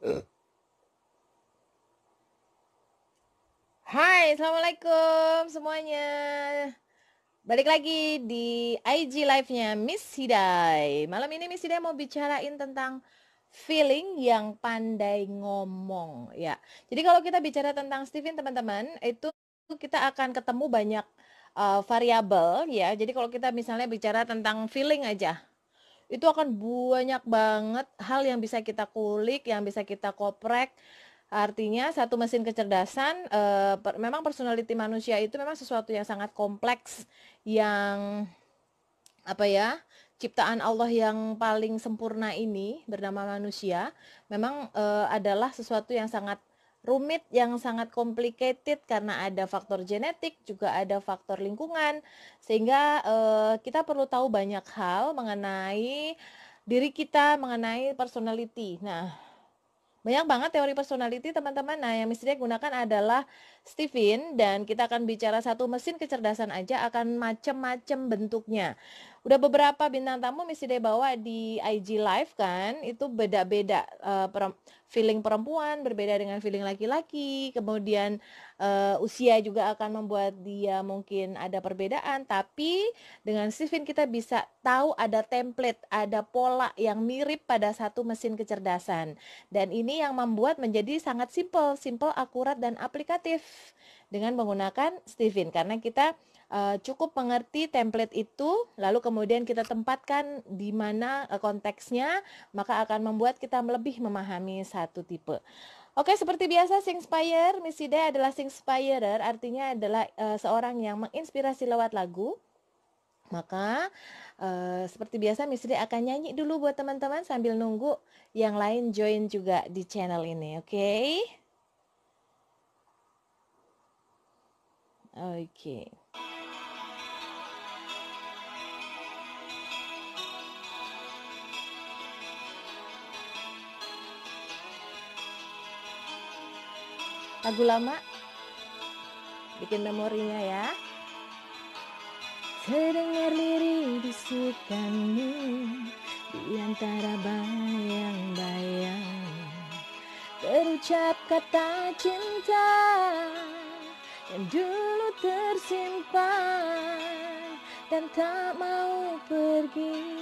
Hai, Assalamualaikum semuanya. Balik lagi di IG Live-nya Miss Hidai. Malam ini Miss Hidai mau bicarain tentang feeling yang pandai ngomong ya. Jadi kalau kita bicara tentang Steven teman-teman, itu kita akan ketemu banyak variabel ya. Jadi kalau kita misalnya bicara tentang feeling aja, itu akan banyak banget hal yang bisa kita kulik, yang bisa kita koprek. Artinya satu mesin kecerdasan, memang personality manusia itu memang sesuatu yang sangat kompleks, yang apa ya, ciptaan Allah yang paling sempurna ini bernama manusia, memang adalah sesuatu yang sangat rumit, yang sangat complicated karena ada faktor genetik, juga ada faktor lingkungan, sehingga kita perlu tahu banyak hal mengenai diri kita, mengenai personality. Nah, banyak banget teori personality teman-teman. Nah, yang mestinya gunakan adalah Steven, dan kita akan bicara satu mesin kecerdasan aja akan macem-macem bentuknya. Udah beberapa bintang tamu mesti dia bawa di IG live kan, itu beda-beda, feeling perempuan berbeda dengan feeling laki-laki, kemudian usia juga akan membuat dia mungkin ada perbedaan, tapi dengan Steven kita bisa tahu ada template, ada pola yang mirip pada satu mesin kecerdasan. Dan ini yang membuat menjadi sangat simple, akurat dan aplikatif dengan menggunakan Steven, karena kita cukup mengerti template itu, lalu kemudian kita tempatkan di mana konteksnya, maka akan membuat kita lebih memahami satu tipe. Oke, seperti biasa, Singspire, Miss Ida adalah Singspirer, artinya adalah seorang yang menginspirasi lewat lagu. Maka seperti biasa Miss Ida akan nyanyi dulu buat teman-teman sambil nunggu yang lain join juga di channel ini, oke? Oke. Lagu lama, bikin memorinya ya. Terdengar lirih bisikanmu di antara bayang-bayang, terucap kata cinta yang dulu tersimpan dan tak mau pergi.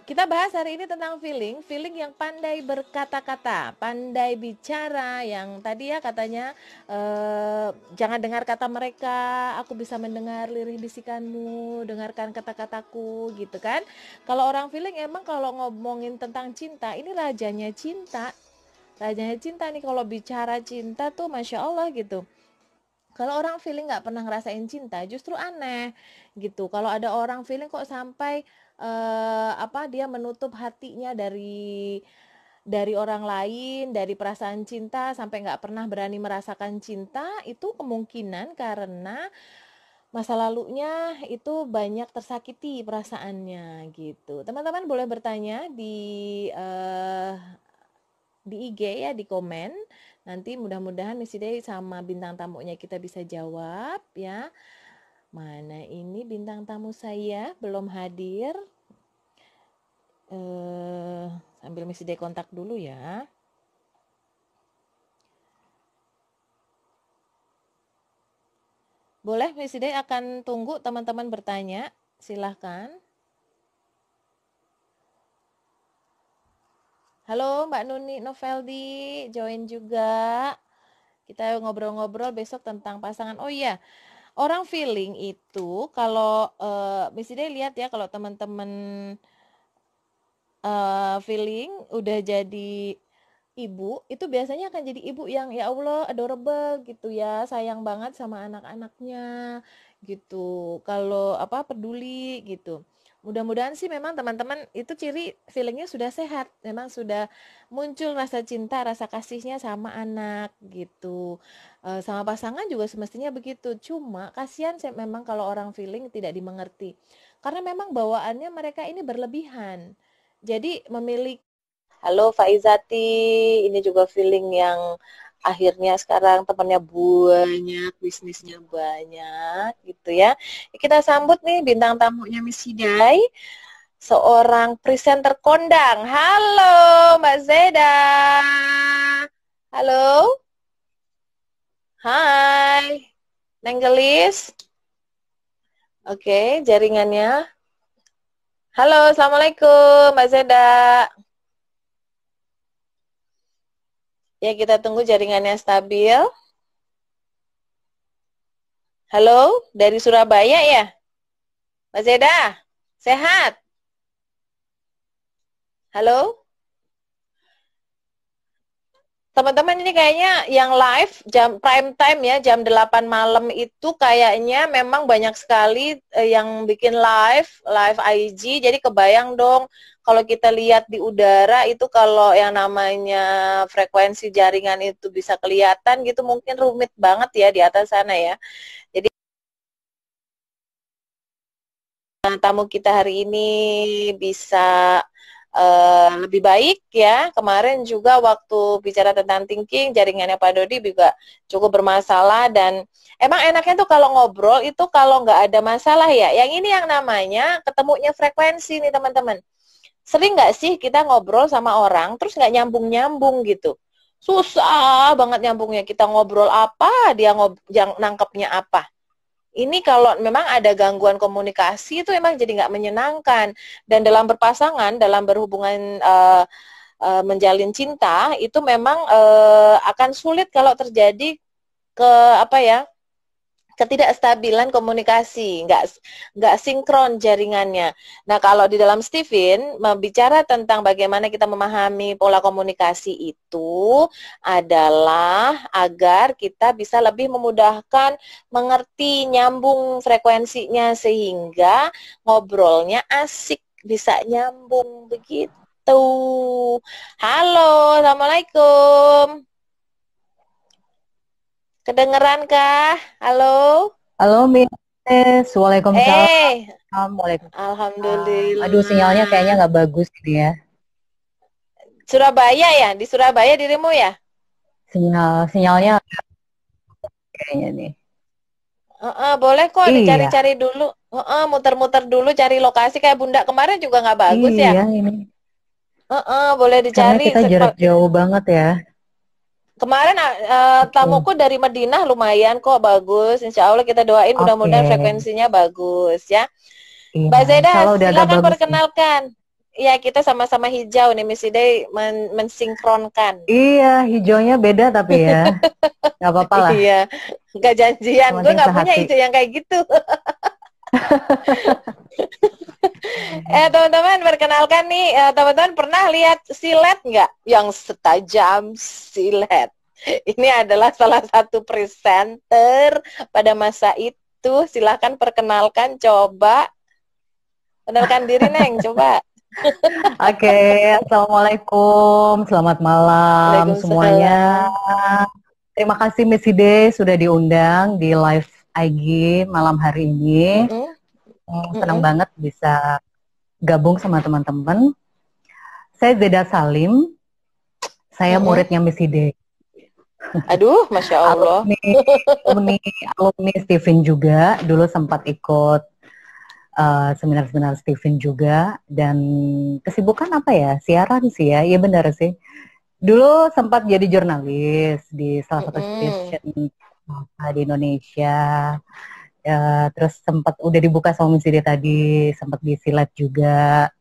Kita bahas hari ini tentang feeling yang pandai berkata-kata, pandai bicara, yang tadi ya katanya jangan dengar kata mereka, aku bisa mendengar lirih bisikanmu, dengarkan kata-kataku, gitu kan. Kalau orang feeling emang kalau ngomongin tentang cinta, ini rajanya cinta. Rajanya cinta nih, kalau bicara cinta tuh Masya Allah gitu. Kalau orang feeling nggak pernah ngerasain cinta, justru aneh gitu. Kalau ada orang feeling kok sampai dia menutup hatinya dari orang lain, dari perasaan cinta, sampai nggak pernah berani merasakan cinta, itu kemungkinan karena masa lalunya itu banyak tersakiti perasaannya gitu. Teman-teman boleh bertanya di IG ya, di komen. Nanti mudah-mudahan Miss Day sama bintang tamunya kita bisa jawab ya. Mana ini bintang tamu saya belum hadir. Sambil Miss Day kontak dulu ya. Boleh, Miss Day akan tunggu teman-teman bertanya. Silahkan. Halo Mbak Nuni Noveldi, join juga. Kita ngobrol-ngobrol besok tentang pasangan. Oh iya, orang feeling itu kalau Miss Day lihat ya, kalau teman-teman feeling udah jadi ibu, itu biasanya akan jadi ibu yang ya Allah adorable gitu ya, sayang banget sama anak-anaknya gitu. Kalau peduli gitu. Mudah-mudahan sih memang teman-teman itu ciri feelingnya sudah sehat, memang sudah muncul rasa cinta, rasa kasihnya sama anak gitu. Sama pasangan juga semestinya begitu. Cuma kasihan sih memang kalau orang feeling tidak dimengerti. Karena memang bawaannya mereka ini berlebihan. Jadi memiliki, halo Faizati, ini juga feeling yang akhirnya sekarang temannya banyak, bisnisnya banyak gitu ya. Kita sambut nih bintang tamunya Miss Hidai, seorang presenter kondang. Halo Mbak Zeda. Halo. Hai. Nenggelis. Oke, jaringannya. Halo, Assalamualaikum Mbak Zeda. Ya, kita tunggu jaringannya stabil. Halo, dari Surabaya ya? Mbak Zeda, sehat? Halo? Teman-teman, ini kayaknya yang live jam prime time ya, jam 8 malam itu kayaknya memang banyak sekali yang bikin live IG. Jadi kebayang dong kalau kita lihat di udara itu, kalau yang namanya frekuensi jaringan itu bisa kelihatan gitu, mungkin rumit banget ya di atas sana ya. Jadi tamu kita hari ini bisa lebih baik ya. Kemarin juga waktu bicara tentang thinking, jaringannya Pak Dodi juga cukup bermasalah, dan emang enaknya tuh kalau ngobrol itu kalau nggak ada masalah ya. Yang ini yang namanya ketemunya frekuensi nih teman-teman. Sering nggak sih kita ngobrol sama orang terus nggak nyambung-nyambung gitu? Susah banget nyambungnya. Kita ngobrol apa, dia yang nangkepnya apa. Ini kalau memang ada gangguan komunikasi itu emang jadi nggak menyenangkan. Dan dalam berpasangan, dalam berhubungan menjalin cinta itu memang akan sulit kalau terjadi ke apa ya, ketidakstabilan komunikasi, nggak sinkron jaringannya. Nah, kalau di dalam Stephen bicara tentang bagaimana kita memahami pola komunikasi itu adalah agar kita bisa lebih memudahkan mengerti, nyambung frekuensinya sehingga ngobrolnya asik, bisa nyambung begitu. Halo, Assalamualaikum. Kedengeran kah? Halo? Halo Miss, Eh, Waalaikumsalam, Waalaikumsalam. Aduh, sinyalnya kayaknya Alhamdulillah. nggak bagus gitu ya. Surabaya ya? Di Surabaya dirimu ya? Sinyalnya kayaknya nih. Boleh kok Iya, dicari-cari dulu. Muter-muter dulu cari lokasi kayak Bunda kemarin juga nggak bagus ya? iya ini. Boleh Karena dicari. kita jarak jauh banget ya. Kemarin Betul. tamuku dari Madinah lumayan kok bagus. Insya Allah kita doain Oke, mudah-mudahan frekuensinya bagus ya. iya. Mbak Insya Zeda, Allah udah agak silakan bagus nih. perkenalkan. Ya, kita sama-sama hijau nih, Miss Ide mensinkronkan. Iya, hijaunya beda tapi ya. Nggak apa-apa lah, Iya, nggak janjian. yang Gue penting nggak punya sehati. hijau yang kayak gitu. Teman-teman, perkenalkan nih, teman-teman pernah lihat silet nggak? Yang setajam silet. Ini adalah salah satu presenter pada masa itu. Silahkan perkenalkan, coba. Kenalkan diri, Neng, coba. Oke, Assalamualaikum, selamat malam semuanya. Waalaikumsalam. Terima kasih Miss Hide sudah diundang di live IG malam hari ini. Mm-mm, Senang mm-mm, banget bisa gabung sama teman-teman. Saya Zeda Salim, saya mm-mm. muridnya Miss Hide. Aduh, Masya Allah. Alumni, alumni, alumni Steven juga. Dulu sempat ikut seminar-seminar Steven juga. Dan kesibukan apa ya? Siaran sih ya, iya benar sih. Dulu sempat jadi jurnalis di salah satu Mm-mm. stasiun di Indonesia. Terus sempat udah dibuka sama Miss Dede tadi, sempat di silet juga.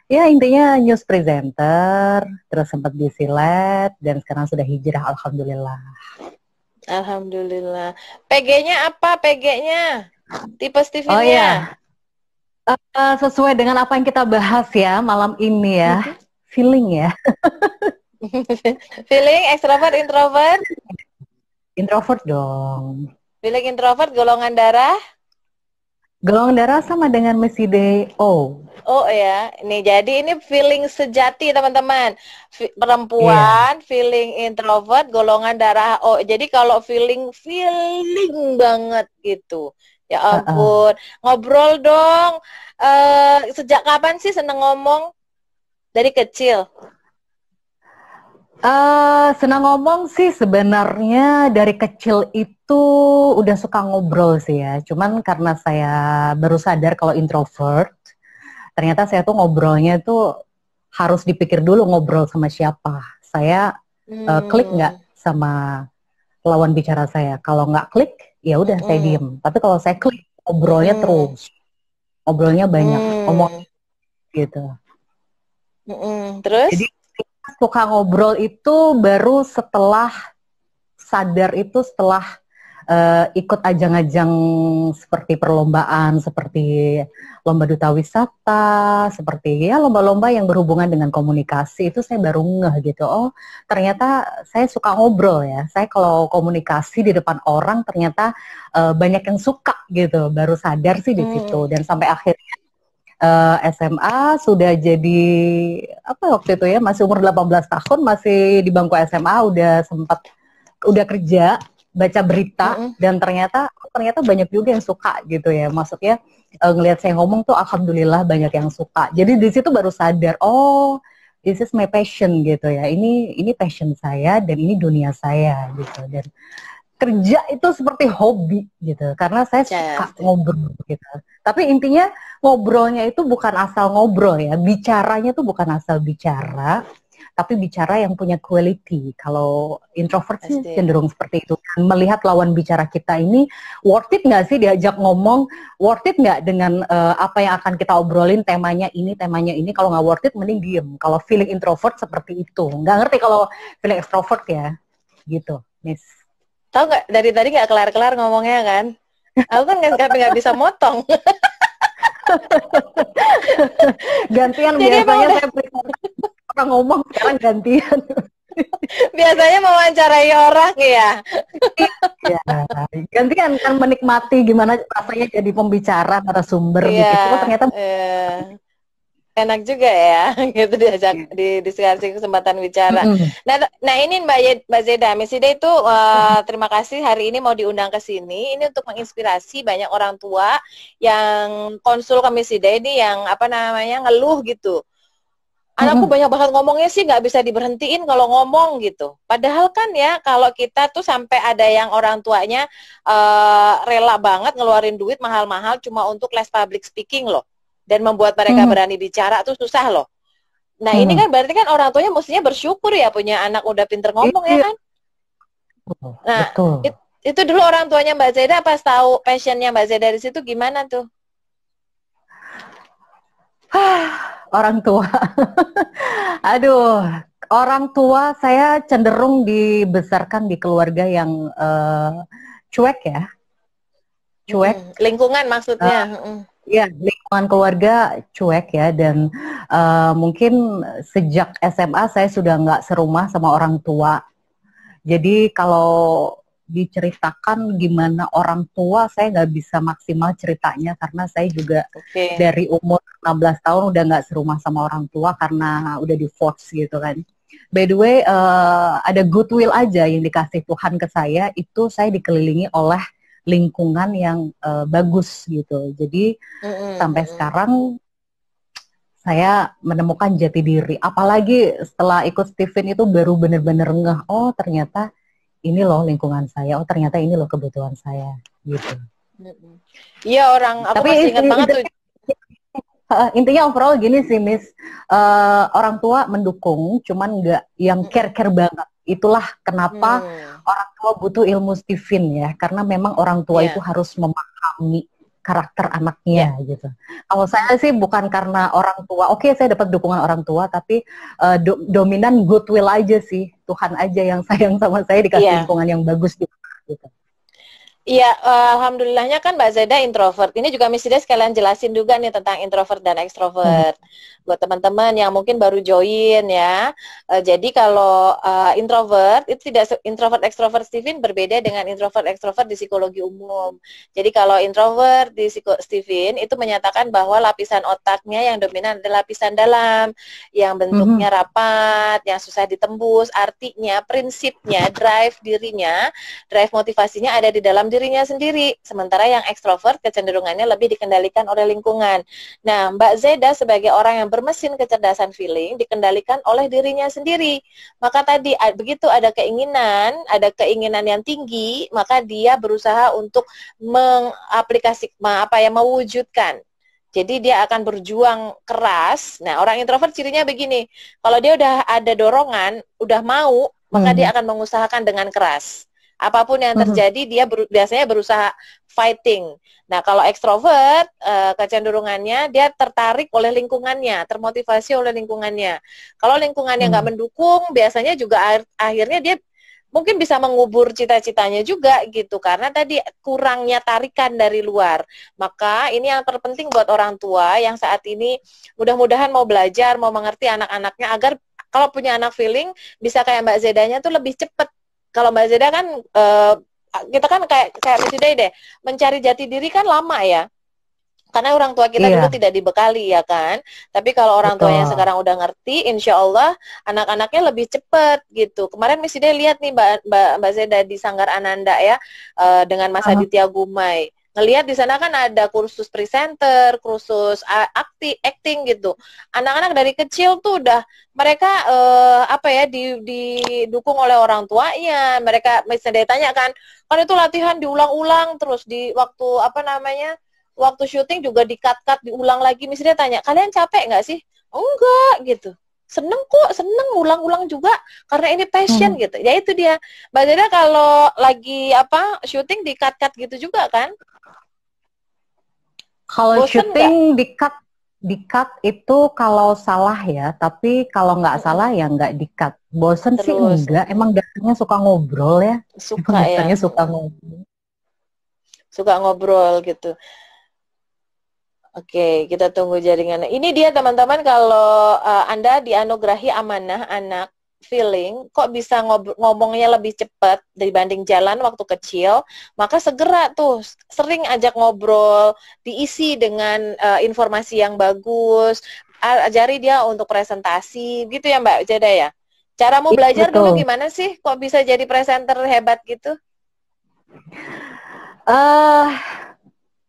Ya intinya news presenter, terus sempat di silet dan sekarang sudah hijrah alhamdulillah. Alhamdulillah. PG-nya apa? PG-nya? Tipe Oh Steven-nya? ya, sesuai dengan apa yang kita bahas ya malam ini ya, Mm-mm. feeling ya, Feeling extrovert, introvert? introvert dong. Feeling introvert, golongan darah? Golongan darah sama dengan Miss Dede. Oh, Oh ya, ini jadi ini feeling sejati teman-teman. iya. Perempuan, feeling introvert, golongan darah O. Jadi kalau feeling banget gitu. Ya Heeh. ampun, ngobrol dong. Sejak kapan sih seneng ngomong? Dari kecil? Senang ngomong sih sebenarnya dari kecil itu udah suka ngobrol sih ya. Cuman karena saya baru sadar kalau introvert, ternyata saya tuh ngobrolnya tuh harus dipikir dulu ngobrol sama siapa. Saya klik nggak Hmm. sama lawan bicara saya. Kalau nggak klik, ya udah saya Mm-mm. diem. Tapi kalau saya klik, ngobrolnya Mm-mm. terus, ngobrolnya banyak, ngomong Hmm. gitu. Mm-mm. Jadi Terus? suka ngobrol itu baru setelah sadar itu setelah ikut ajang-ajang seperti perlombaan, seperti lomba duta wisata, seperti ya lomba-lomba yang berhubungan dengan komunikasi itu saya baru ngeh gitu. Oh, ternyata saya suka ngobrol ya. Saya kalau komunikasi di depan orang ternyata banyak yang suka gitu. Baru sadar sih di situ Hmm. dan sampai akhirnya SMA sudah jadi apa waktu itu ya masih umur 18 tahun masih di bangku SMA udah kerja baca berita Mm-mm. dan ternyata banyak juga yang suka gitu ya maksudnya ngelihat saya ngomong tuh alhamdulillah banyak yang suka jadi di situ baru sadar oh this is my passion gitu ya ini passion saya dan ini dunia saya gitu dan kerja itu seperti hobi gitu karena saya suka Cantik. ngobrol gitu. Tapi intinya ngobrolnya itu bukan asal ngobrol ya, bicaranya tuh bukan asal bicara, tapi bicara yang punya quality. Kalau introvert sih Pasti. cenderung seperti itu. Dan melihat lawan bicara kita ini worth it nggak sih diajak ngomong, worth it nggak dengan apa yang akan kita obrolin temanya ini, temanya ini. Kalau nggak worth it mending diem. Kalau feeling introvert seperti itu. Nggak ngerti kalau feeling extrovert ya, gitu, Miss. Tahu nggak dari tadi nggak kelar-kelar ngomongnya kan? Aku kan nggak bisa motong. Gantian Jadi emang biasanya udah saya prefer orang ngomong sekarang gantian. biasanya mewawancarai orang ya. Ya, gantian kan menikmati gimana rasanya jadi pembicara narasumber Iya. gitu. Oh, ternyata eh, Enak juga ya, gitu diajak dikasih kesempatan bicara. mm-mm. Nah, ini Mbak Zeda, Miss Ida itu terima kasih hari ini mau diundang ke sini. Ini untuk menginspirasi banyak orang tua yang konsul ke Miss Ida ini yang apa namanya ngeluh gitu. Anakku Mm-mm. banyak banget ngomongnya sih nggak bisa diberhentiin kalau ngomong gitu. Padahal kan ya kalau kita tuh sampai ada yang orang tuanya rela banget ngeluarin duit mahal-mahal cuma untuk les public speaking loh. Dan membuat mereka Mm-mm. berani bicara tuh susah loh. Nah ini Mm-mm. kan berarti kan orang tuanya mestinya bersyukur ya punya anak udah pinter ngomong ya Iya, kan. Nah betul. itu dulu orang tuanya Mbak Zeda pas tahu passionnya Mbak Zeda di situ gimana tuh? Orang tua. Aduh, orang tua saya cenderung dibesarkan di keluarga yang cuek ya, cuek. Lingkungan maksudnya. Ya, lingkungan keluarga cuek ya dan mungkin sejak SMA saya sudah nggak serumah sama orang tua. Jadi kalau diceritakan gimana orang tua, saya nggak bisa maksimal ceritanya karena saya juga Oke. dari umur 16 tahun udah nggak serumah sama orang tua karena udah divorce gitu kan. By the way, ada goodwill aja yang dikasih Tuhan ke saya, itu saya dikelilingi oleh lingkungan yang bagus gitu. Jadi sampai sekarang saya menemukan jati diri. Apalagi setelah ikut Steven itu baru bener-bener ngeh, oh ternyata ini loh lingkungan saya, oh ternyata ini loh kebutuhan saya, gitu. Iya orang, aku Tapi masih ingat banget tuh. intinya overall gini sih, Miss, orang tua mendukung, cuman nggak yang care-care banget. Itulah kenapa Hmm, orang tua butuh ilmu Steven ya, karena memang orang tua itu ya, harus memahami karakter ya. anaknya gitu. Kalau saya sih bukan karena orang tua, oke saya dapat dukungan orang tua, tapi dominan goodwill aja sih, Tuhan aja yang sayang sama saya dikasih Iya, lingkungan yang bagus gitu. iya, alhamdulillahnya kan Mbak Zeda introvert. Ini juga Miss Ida sekalian jelasin juga nih tentang introvert dan Hmm. extrovert. Buat teman-teman yang mungkin baru join ya. Jadi kalau introvert itu tidak introvert extrovert Steven berbeda dengan introvert extrovert di psikologi umum. Jadi kalau introvert di Steven itu menyatakan bahwa lapisan otaknya yang dominan adalah lapisan dalam, yang bentuknya Mhm. rapat, yang susah ditembus. Artinya prinsipnya drive dirinya, drive motivasinya ada di dalam dirinya sendiri. Sementara yang ekstrovert kecenderungannya lebih dikendalikan oleh lingkungan. Nah, Mbak Zeda sebagai orang yang bermesin kecerdasan feeling dikendalikan oleh dirinya sendiri. Maka tadi begitu ada keinginan yang tinggi, maka dia berusaha untuk mewujudkan. Jadi dia akan berjuang keras. Nah, orang introvert cirinya begini. Kalau dia udah ada dorongan, udah mau, maka dia akan mengusahakan dengan keras. Apapun yang terjadi, dia biasanya berusaha fighting. Nah, kalau ekstrovert, kecenderungannya dia tertarik oleh lingkungannya, termotivasi oleh lingkungannya. Kalau lingkungannya nggak mendukung, biasanya juga akhirnya dia mungkin bisa mengubur cita-citanya juga gitu, karena tadi kurangnya tarikan dari luar. Maka ini yang terpenting buat orang tua yang saat ini mudah-mudahan mau belajar, mau mengerti anak-anaknya, agar kalau punya anak feeling bisa kayak Mbak Zedanya tuh lebih cepet. Kalau Mbak Zeda kan kita kan kayak Miss Day deh, mencari jati diri kan lama ya. Karena orang tua kita dulu tidak dibekali ya kan. Tapi kalau orang tua yang sekarang udah ngerti, insya Allah anak-anaknya lebih cepat gitu. Kemarin Miss Ide lihat nih Mbak Zeda di Sanggar Ananda ya, dengan Mas Aditya Gumai. Ngelihat di sana kan ada kursus presenter, kursus acting gitu. Anak-anak dari kecil tuh udah mereka didukung oleh orang tuanya. Mereka Miss Ide tanya kan itu latihan diulang-ulang terus di waktu syuting juga di-cut diulang lagi. Misalnya tanya, kalian capek nggak sih? Enggak gitu. Seneng kok, seneng ulang-ulang juga karena ini passion gitu. Ya itu dia. Mbak Zeda kalau lagi syuting di-cut gitu juga kan? Kalau syuting di-cut itu kalau salah ya, tapi kalau nggak salah ya nggak di-cut. Bosen sih enggak, emang dasarnya suka ngobrol ya. Suka ya. Suka ngobrol. Suka ngobrol gitu. Oke, kita tunggu jaringannya. Ini dia teman-teman, kalau Anda dianugerahi amanah anak feeling, kok bisa ngomongnya lebih cepat dibanding jalan waktu kecil, maka segera tuh sering ajak ngobrol, diisi dengan informasi yang bagus, ajari dia untuk presentasi, gitu ya Mbak Jada ya? Caramu belajar dulu gimana sih? Kok bisa jadi presenter hebat gitu?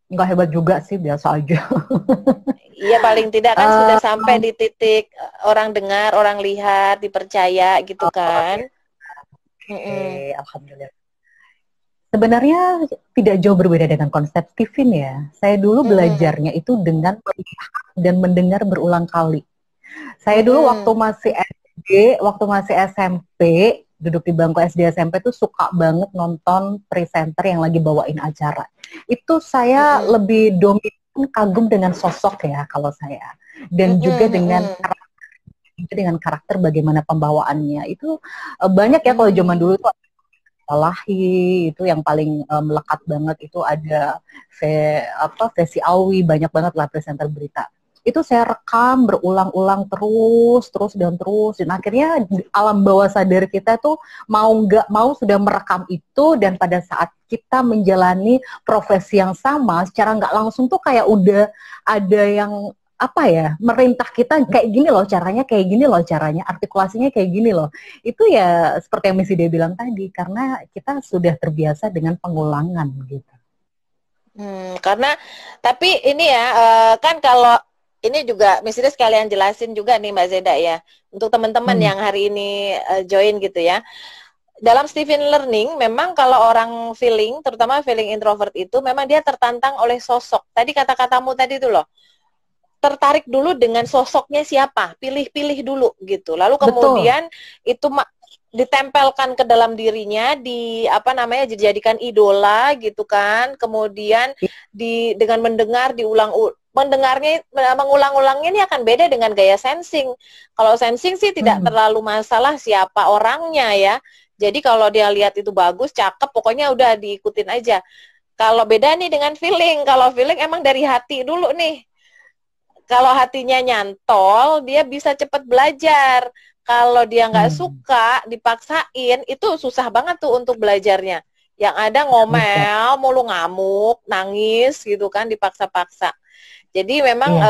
Nggak hebat juga sih, biasa aja. Iya, paling tidak kan sudah sampai di titik orang dengar, orang lihat, dipercaya gitu kan. Alhamdulillah. Sebenarnya tidak jauh berbeda dengan konsep Steven ya. Saya dulu belajarnya itu dengan melihat dan mendengar berulang kali. Saya dulu waktu masih SD, waktu masih SMP, duduk di bangku SD SMP tuh suka banget nonton presenter yang lagi bawain acara. Itu saya lebih dominan kagum dengan sosok ya kalau saya. Dan juga dengan karakter bagaimana pembawaannya. Itu banyak ya kalau zaman dulu tuh Salahi itu yang paling melekat banget, itu ada Vesi Alwi, banyak banget lah presenter berita. Itu saya rekam berulang-ulang terus dan akhirnya alam bawah sadar kita tuh mau nggak mau sudah merekam itu, dan pada saat kita menjalani profesi yang sama secara nggak langsung tuh kayak udah ada yang merintah kita kayak gini loh caranya, artikulasinya kayak gini loh. Itu ya seperti yang Missy dia bilang tadi, karena kita sudah terbiasa dengan pengulangan gitu. Karena tapi ini ya kan kalau ini juga Missy dia sekalian jelasin juga nih Mbak Zeda ya, untuk teman-teman yang hari ini join gitu ya. Dalam Steven Learning, memang kalau orang feeling, terutama feeling introvert itu, memang dia tertantang oleh sosok. Tadi kata-katamu tadi itu loh, tertarik dulu dengan sosoknya siapa, pilih-pilih dulu gitu. Lalu kemudian itu ditempelkan ke dalam dirinya, dijadikan idola gitu kan. Kemudian dengan mendengar mengulang-ulangnya ini akan beda dengan gaya sensing. Kalau sensing sih tidak terlalu masalah siapa orangnya ya. Jadi kalau dia lihat itu bagus, cakep, pokoknya udah diikutin aja. Kalau beda nih dengan feeling, kalau feeling emang dari hati dulu nih. Kalau hatinya nyantol, dia bisa cepat belajar. Kalau dia nggak suka, dipaksain, itu susah banget tuh untuk belajarnya. Yang ada ngomel, mulu ngamuk, nangis gitu kan, dipaksa-paksa. Jadi memang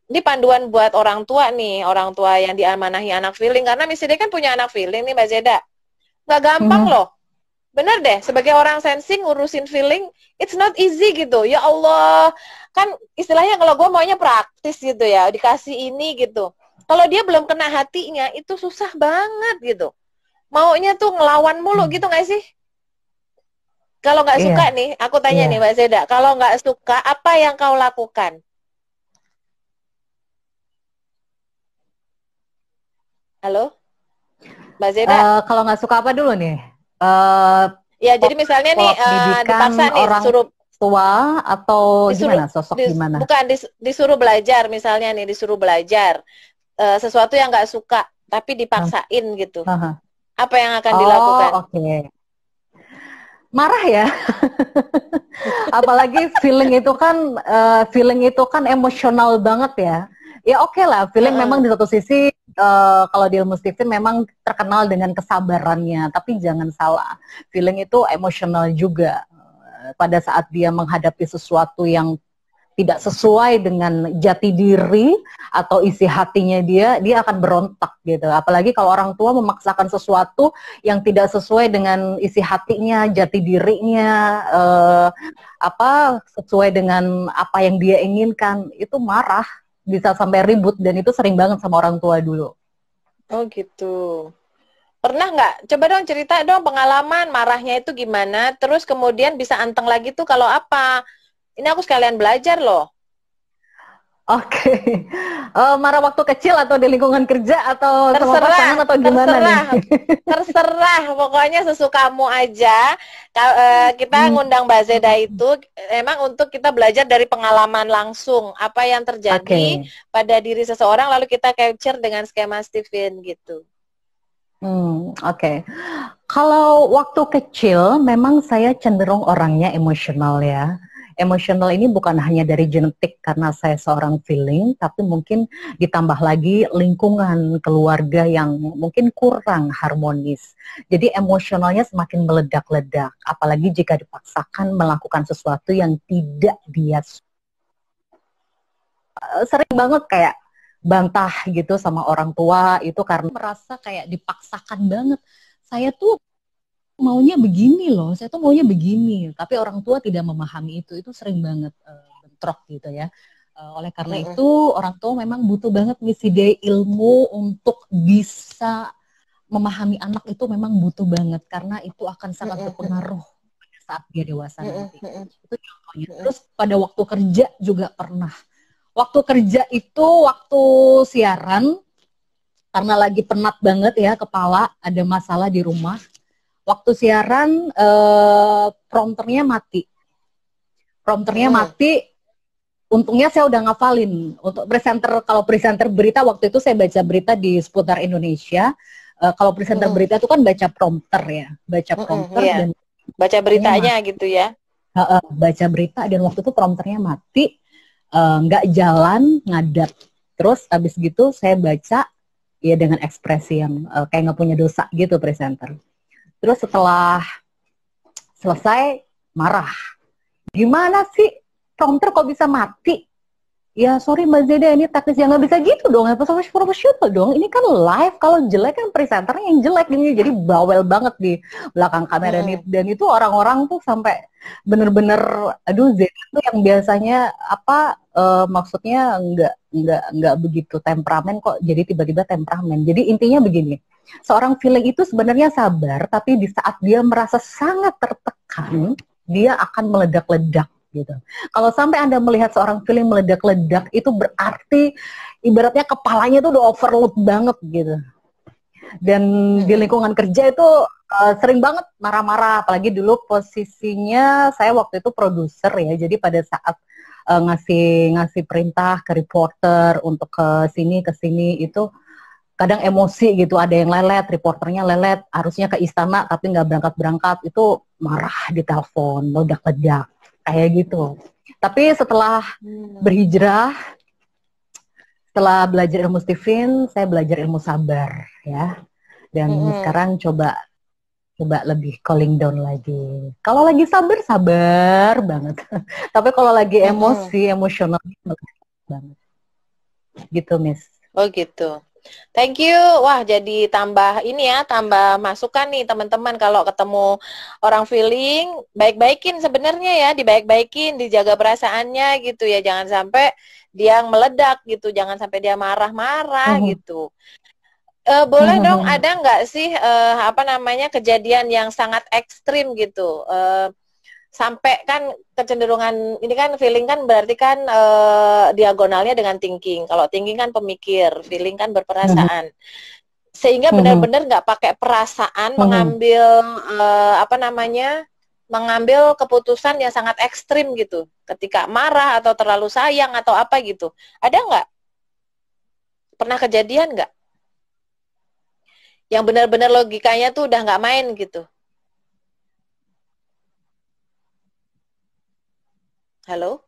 ini panduan buat orang tua nih, orang tua yang diamanahi anak feeling. Karena misalnya kan punya anak feeling nih Mbak Zeda. Nggak gampang loh. Bener deh, sebagai orang sensing ngurusin feeling, it's not easy gitu. Ya Allah, kan istilahnya kalau gue maunya praktis gitu ya, dikasih ini gitu. Kalau dia belum kena hatinya, itu susah banget gitu. Maunya tuh ngelawan mulu Hmm. gitu nggak sih? Kalau nggak Iya, suka nih, aku tanya iya. nih Mbak Zeda, kalau nggak suka, apa yang kau lakukan? Halo, Mbak Zeda? Kalau nggak suka apa dulu nih? Eh, Ya, jadi misalnya nih Pola pendidikan dipaksa nih orang suruh tua atau disuruh gimana? Sosok gimana? bukan disuruh belajar misalnya nih disuruh belajar sesuatu yang nggak suka tapi Hah? dipaksain gitu. Hah? Apa yang akan Oh, dilakukan? oke. Marah ya. Apalagi feeling itu kan emosional banget ya. Ya oke lah, feeling memang Heeh. di satu sisi kalau di ilmu Stephen memang terkenal dengan kesabarannya, tapi jangan salah, feeling itu emosional juga. Pada saat dia menghadapi sesuatu yang tidak sesuai dengan jati diri atau isi hatinya dia akan berontak gitu. Apalagi kalau orang tua memaksakan sesuatu yang tidak sesuai dengan isi hatinya, jati dirinya, sesuai dengan apa yang dia inginkan, itu marah, bisa sampai ribut dan itu sering banget sama orang tua dulu. Oh gitu. Pernah nggak? Coba dong cerita dong pengalaman marahnya itu gimana. Terus kemudian bisa anteng lagi tuh kalau apa? Ini aku sekalian belajar loh. Oke, marah waktu kecil atau di lingkungan kerja atau sama Terserah, pasangan atau gimana nih? terserah, terserah. Pokoknya sesukamu aja. Kita Hmm, ngundang Mbak Zeda itu emang untuk kita belajar dari pengalaman langsung. Apa yang terjadi oke. pada diri seseorang lalu kita capture dengan skema Steven gitu. Oke. Kalau waktu kecil, memang saya cenderung orangnya emosional ya. Emosional ini bukan hanya dari genetik karena saya seorang feeling, tapi mungkin ditambah lagi lingkungan keluarga yang mungkin kurang harmonis. Jadi emosionalnya semakin meledak-ledak, apalagi jika dipaksakan melakukan sesuatu yang tidak dia sering banget kayak bantah gitu sama orang tua itu karena merasa kayak dipaksakan banget. Saya tuh maunya begini loh, saya tuh maunya begini, tapi orang tua tidak memahami itu sering banget bentrok gitu ya. Oleh karena Mm-mm, itu orang tua memang butuh banget ngisi daya ilmu untuk bisa memahami anak itu memang butuh banget karena itu akan sangat mm-mm, mm-mm, berpengaruh saat dia dewasa mm-mm, nanti. mm-mm, Itu contohnya. mm-mm, Terus pada waktu kerja juga pernah. Waktu kerja itu waktu siaran karena lagi penat banget ya kepala, ada masalah di rumah. Waktu siaran prompternya mati. Prompternya mm-mm, mati, untungnya saya udah ngafalin. Untuk presenter, kalau presenter berita waktu itu saya baca berita di seputar Indonesia. Kalau presenter mm-mm, berita itu kan baca prompter ya, baca mm-mm, prompter iya. dan Baca prompternya beritanya mati. gitu ya. Baca berita dan waktu itu prompternya mati, nggak jalan, ngadat. Terus habis gitu saya baca ya dengan ekspresi yang kayak nggak punya dosa gitu presenter. Terus setelah selesai marah. Gimana sih prompter kok bisa mati? Ya sorry Mbak Zeda ini teknis yang nggak bisa gitu dong. Apa sama profesional dong? Ini kan live. Kalau jelek kan presenternya yang jelek ini jadi bawel banget di belakang kamera ini. Mm-mm, Dan itu orang-orang tuh sampai bener-bener aduh Zeda tuh yang biasanya maksudnya nggak begitu temperamen kok jadi tiba-tiba temperamen. Jadi intinya begini. Seorang feeling itu sebenarnya sabar, tapi di saat dia merasa sangat tertekan, dia akan meledak-ledak gitu. Kalau sampai Anda melihat seorang feeling meledak-ledak, itu berarti ibaratnya kepalanya tuh udah overload banget gitu. Dan di mm-mm, lingkungan kerja itu sering banget marah-marah, apalagi dulu posisinya saya waktu itu produser ya. Jadi pada saat ngasih ngasih perintah ke reporter untuk ke sini itu kadang emosi gitu, ada yang lelet, reporternya lelet, harusnya ke istana tapi nggak berangkat-berangkat, itu marah di telepon, ledak-ledak, kayak gitu. Tapi setelah mm, berhijrah, setelah belajar ilmu Stephen, saya belajar ilmu sabar ya. Dan mm-mm, sekarang coba coba lebih calling down lagi. Kalau lagi sabar, sabar banget. Tapi kalau lagi mm-mm. emosi, emosional banget. Gitu, Miss. Oh gitu. Thank you. Wah, jadi tambah ini ya, tambah masukan nih teman-teman kalau ketemu orang feeling, baik-baikin sebenarnya ya, dibaik-baikin, dijaga perasaannya gitu ya. Jangan sampai dia meledak gitu, jangan sampai dia marah-marah Mhm. gitu. Boleh dong, Mhm. ada nggak sih apa namanya kejadian yang sangat ekstrim gitu? Sampai kan kecenderungan ini kan feeling kan berarti kan diagonalnya dengan thinking. Kalau thinking kan pemikir, feeling kan Mhm. berperasaan. Sehingga Mhm. benar-benar nggak pakai perasaan Mhm. mengambil apa namanya mengambil keputusan yang sangat ekstrim gitu. Ketika marah atau terlalu sayang atau apa gitu. Ada nggak? Pernah kejadian nggak? Yang benar-benar logikanya tuh udah nggak main gitu. Halo?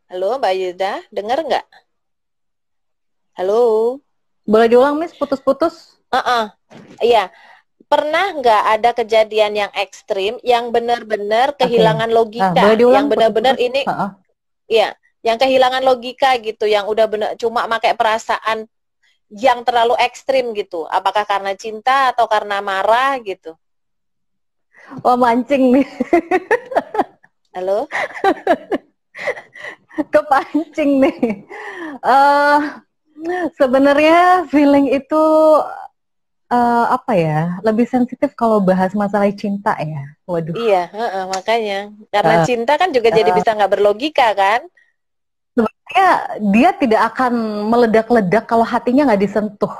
Halo Mbak Yuda, dengar nggak? Halo? Boleh diulang, Miss, putus-putus? Iya, pernah nggak ada kejadian yang ekstrim, yang benar-benar Oke. kehilangan Boleh logika, diulang yang benar-benar putus-putus? ini, Heeh. ya, yang kehilangan logika gitu, yang udah bener cuma pakai perasaan yang terlalu ekstrim gitu. Apakah karena cinta atau karena marah gitu? Wah, mancing nih. Halo? Kepancing nih. eh Sebenarnya feeling itu apa ya? Lebih sensitif kalau bahas masalah cinta ya. Waduh. Iya, makanya. Karena Eh, cinta kan juga jadi eh, bisa nggak berlogika kan? Sebenarnya dia tidak akan meledak-ledak kalau hatinya nggak disentuh.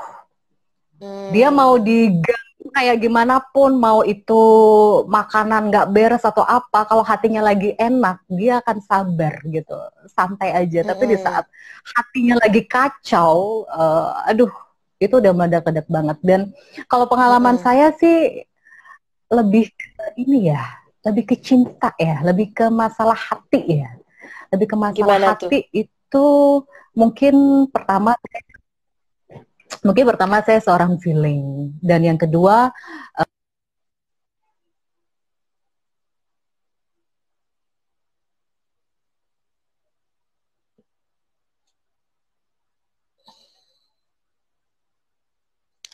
Dia mau Hmm, diganggu kayak gimana pun, mau itu makanan nggak beres atau apa, kalau hatinya lagi enak, dia akan sabar gitu, santai aja. Tapi di saat mm-mm, hatinya lagi kacau, aduh, itu udah meledak-ledak banget. Dan kalau pengalaman mm-mm. saya sih lebih ke ini ya, lebih ke cinta ya, lebih ke masalah hati ya, lebih ke masalah Gimana tuh? hati itu mungkin pertama saya seorang feeling, dan yang kedua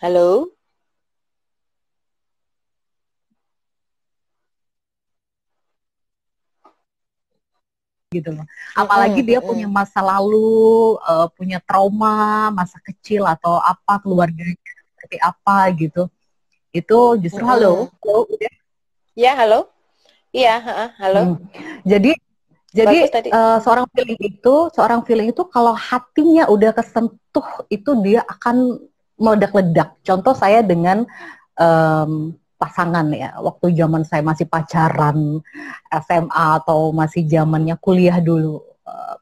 Halo? gitu loh. Apalagi Mm-mm, dia punya mm-mm, masa lalu, punya trauma masa kecil atau apa, keluarganya seperti apa gitu. Itu justru halo, mm-mm. halo udah. Ya, halo? Iya, halo. Hmm. Jadi Bagus tadi. seorang feeling itu kalau hatinya udah kesentuh itu dia akan meledak-ledak. Contoh saya dengan pasangan ya, waktu zaman saya masih pacaran SMA atau masih zamannya kuliah dulu.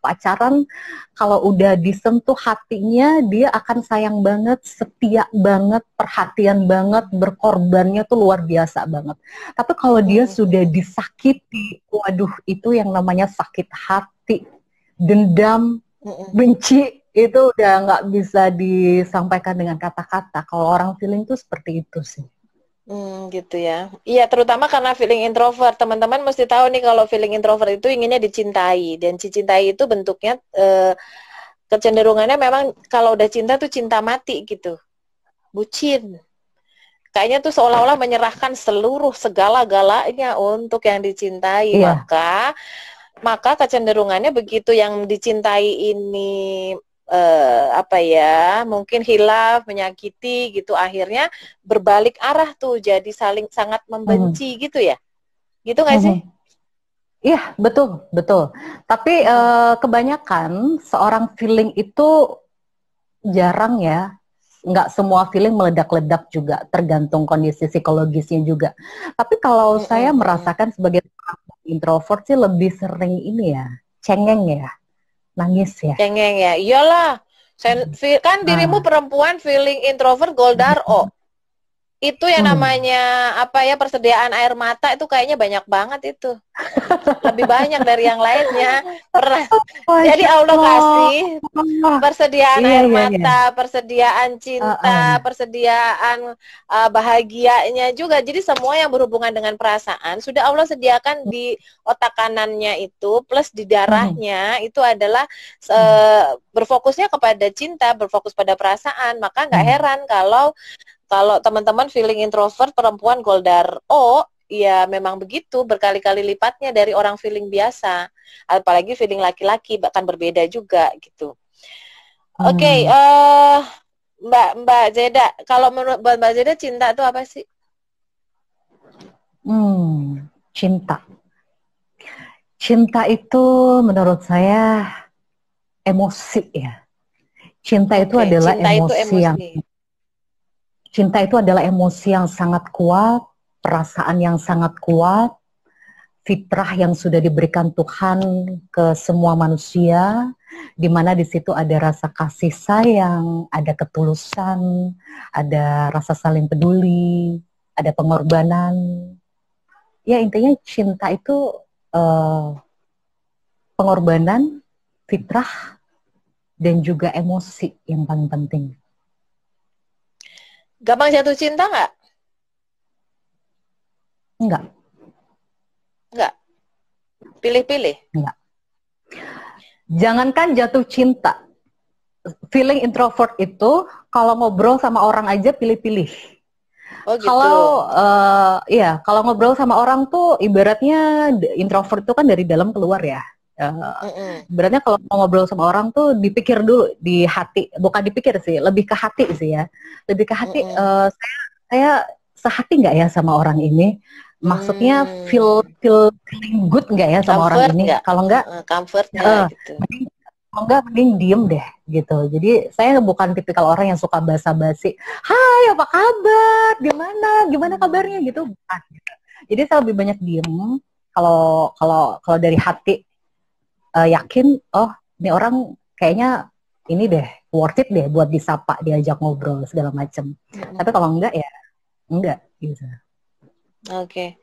Pacaran kalau udah disentuh hatinya dia akan sayang banget, setia banget, perhatian banget, berkorbannya tuh luar biasa banget. Tapi kalau dia Mm-mm, sudah mm-mm, disakiti, waduh, itu yang namanya sakit hati, dendam, mm-mm. benci, itu udah nggak bisa disampaikan dengan kata-kata. Kalau orang feeling tuh seperti itu sih. Gitu ya. Iya, terutama karena feeling introvert. Teman-teman mesti tahu nih kalau feeling introvert itu inginnya dicintai dan dicintai itu bentuknya kecenderungannya memang kalau udah cinta tuh cinta mati gitu. Bucin. Kayaknya tuh seolah-olah menyerahkan seluruh segala-galanya untuk yang dicintai. Iya. Maka kecenderungannya begitu yang dicintai ini apa ya, mungkin hilaf, menyakiti gitu, akhirnya berbalik arah tuh jadi saling sangat Mhm. membenci gitu ya. Gitu nggak sih? Mhm. Iya, betul, betul. Tapi Mm-mm. kebanyakan seorang feeling itu jarang ya. Nggak semua feeling meledak-ledak juga, tergantung kondisi psikologisnya juga. Tapi kalau saya Mm-mm, mm-mm. merasakan sebagai introvert sih lebih sering ini ya, cengeng ya, nangis ya. Cengeng ya, iyalah. Kan dirimu Nah, perempuan feeling introvert Goldar, oh. Itu yang Hmm. namanya apa ya, persediaan air mata itu kayaknya banyak banget itu. Lebih banyak dari yang lainnya. Pernah. Jadi Masya Allah Allah. kasih persediaan Iya, air iya, iya. mata, persediaan cinta, Heeh. persediaan bahagianya juga. Jadi semua yang berhubungan dengan perasaan sudah Allah sediakan di otak kanannya itu, plus di Mhm. darahnya itu adalah Mhm. berfokusnya kepada cinta, berfokus pada perasaan. Maka nggak Mhm. heran kalau kalau teman-teman feeling introvert perempuan Goldar O, ya memang begitu, berkali-kali lipatnya dari orang feeling biasa. Apalagi feeling laki-laki bahkan berbeda juga gitu. Oke, Hmm. Mbak Zeda, kalau menurut Mbak Zeda cinta itu apa sih? Cinta. Cinta itu menurut saya emosi ya. Cinta itu Oke, adalah cinta itu emosi yang emosi. sangat kuat, perasaan yang sangat kuat, fitrah yang sudah diberikan Tuhan ke semua manusia, di mana di situ ada rasa kasih sayang, ada ketulusan, ada rasa saling peduli, ada pengorbanan. Ya intinya cinta itu eh, pengorbanan, fitrah, dan juga emosi yang paling penting. Gampang jatuh cinta nggak? Enggak, Nggak. Pilih-pilih. enggak. Jangankan jatuh cinta, feeling introvert itu kalau ngobrol sama orang aja pilih-pilih. Oh gitu. Kalau iya, kalau ngobrol sama orang tuh ibaratnya introvert itu kan dari dalam keluar ya. Mm-mm. Ibaratnya kalau mau ngobrol sama orang tuh dipikir dulu di hati, bukan dipikir sih, lebih ke hati sih ya. Lebih ke hati. Mm-mm. Saya sehati nggak ya sama orang ini? Maksudnya Hmm. feeling good nggak ya sama orang Comfort ini? nggak? Kalau nggak, Comfort nggak eh, gitu. kalau enggak mending diem deh gitu. Jadi saya bukan tipikal orang yang suka basa-basi. Hai, apa kabar? Gimana? Gimana kabarnya Hmm. gitu? Bukan. Jadi saya lebih banyak diem. Kalau kalau kalau dari hati yakin, oh ini orang kayaknya ini deh worth it deh buat disapa, diajak ngobrol segala macem. Tapi Mm-mm. kalau enggak ya enggak gitu. Oke.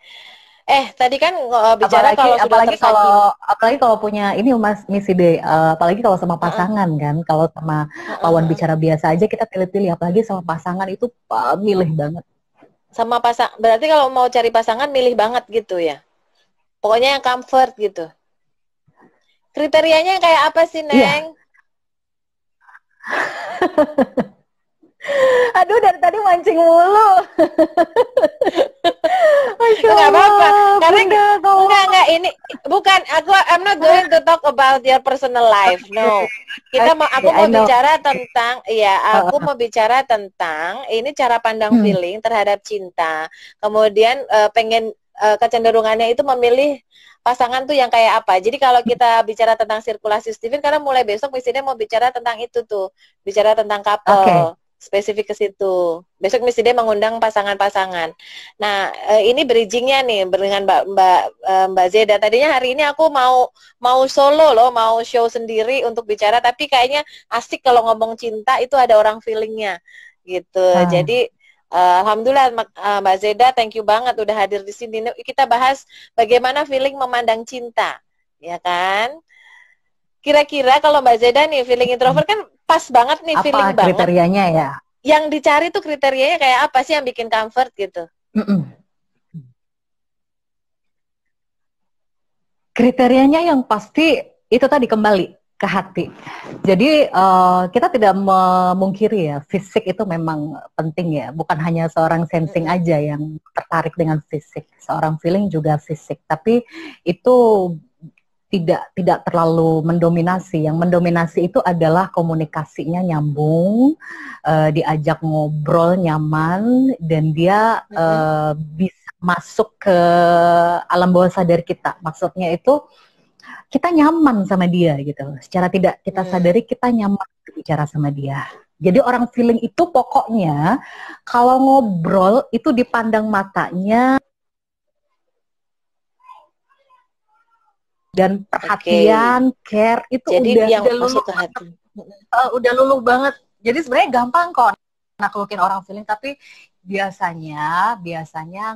Tadi kan bicara Apalagi kalau sudah apalagi tersakiti. kalau apalagi kalau punya ini Mas misi deh, apalagi kalau sama Heeh, pasangan kan, kalau sama heeh, lawan heeh. bicara biasa aja kita pilih-pilih, apalagi sama pasangan itu milih banget. Sama pasang, berarti kalau mau cari pasangan milih banget gitu ya. Pokoknya yang comfort gitu. Kriterianya kayak apa sih, Neng? Iya, aduh dari tadi mancing mulu. Masya Enggak apa-apa. Allah, Karena Bunda kamu. enggak ini bukan I'm not going to talk about your personal life. Oke, No. Aku oke, I mau know. bicara tentang ya, aku Uh, mau bicara tentang ini cara pandang hmm, feeling terhadap cinta. Kemudian pengen kecenderungannya itu memilih pasangan tuh yang kayak apa. Jadi kalau kita bicara tentang sirkulasi Steven, karena mulai besok misalnya mau bicara tentang itu tuh, bicara tentang oke. couple, spesifik ke situ. Besok mesti dia mengundang pasangan-pasangan. Nah, ini bridgingnya nih dengan Mbak Zeda. Tadinya hari ini aku mau mau solo loh, mau show sendiri untuk bicara, tapi kayaknya asik kalau ngomong cinta itu ada orang feelingnya gitu. Ah, Jadi Alhamdulillah Mbak Zeda, thank you banget udah hadir di sini. Kita bahas bagaimana feeling memandang cinta, ya kan? Kira-kira kalau Mbak Zeda nih feeling introvert kan pas banget nih, apa feeling banget. kriterianya ya? Yang dicari tuh kriterianya kayak apa sih yang bikin comfort gitu? Mm-mm. Kriterianya yang pasti itu tadi kembali ke hati. Jadi kita tidak memungkiri ya, fisik itu memang penting ya. Bukan hanya seorang sensing Mm-mm. aja yang tertarik dengan fisik, seorang feeling juga fisik. Tapi itu tidak terlalu mendominasi. Yang mendominasi itu adalah komunikasinya nyambung, diajak ngobrol nyaman, dan dia Mm-mm. bisa masuk ke alam bawah sadar kita. Maksudnya itu kita nyaman sama dia gitu. Secara tidak kita Hmm. sadari kita nyaman bicara sama dia. Jadi orang feeling itu pokoknya kalau ngobrol itu dipandang matanya dan Oke. perhatian, care itu Jadi udah yang udah luluh masuk ke hati. udah luluh banget. Jadi sebenarnya gampang kok naklukin orang feeling, tapi biasanya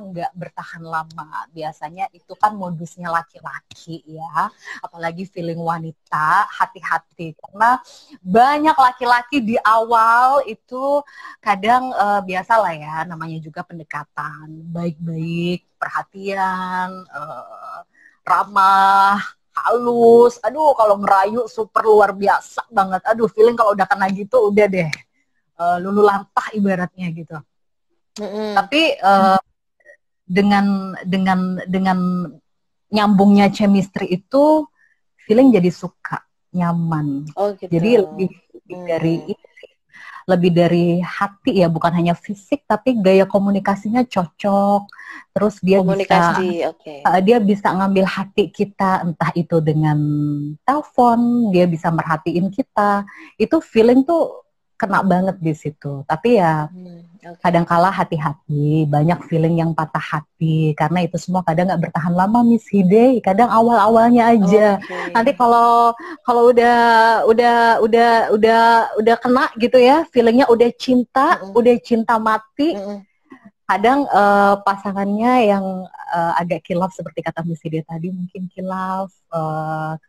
nggak bertahan lama. Biasanya itu kan modusnya laki-laki ya, apalagi feeling wanita, hati-hati karena banyak laki-laki di awal itu kadang biasalah ya, namanya juga pendekatan, baik-baik, perhatian, ramah, halus. Aduh, kalau merayu super luar biasa banget. Aduh, feeling kalau udah kena gitu udah deh, lulu lantah ibaratnya gitu. Mm-mm. Tapi dengan nyambungnya chemistry itu feeling jadi suka, nyaman. Oh gitu. Jadi lebih dari Hmm. lebih dari hati ya, bukan hanya fisik tapi gaya komunikasinya cocok. Terus Komunikasi, oke. dia bisa ngambil hati kita, entah itu dengan telepon, dia bisa merhatiin kita. Itu feeling tuh kena banget di situ. Tapi ya Oke. kadangkala hati-hati, banyak feeling yang patah hati karena itu semua kadang nggak bertahan lama, Miss Hide. Kadang awal-awalnya aja. Oke. Nanti kalau kalau udah kena gitu ya, feelingnya Mm-mm. udah cinta mati. Mm-mm. Kadang pasangannya yang agak kilaf seperti kata Miss Hide tadi, mungkin kilaf,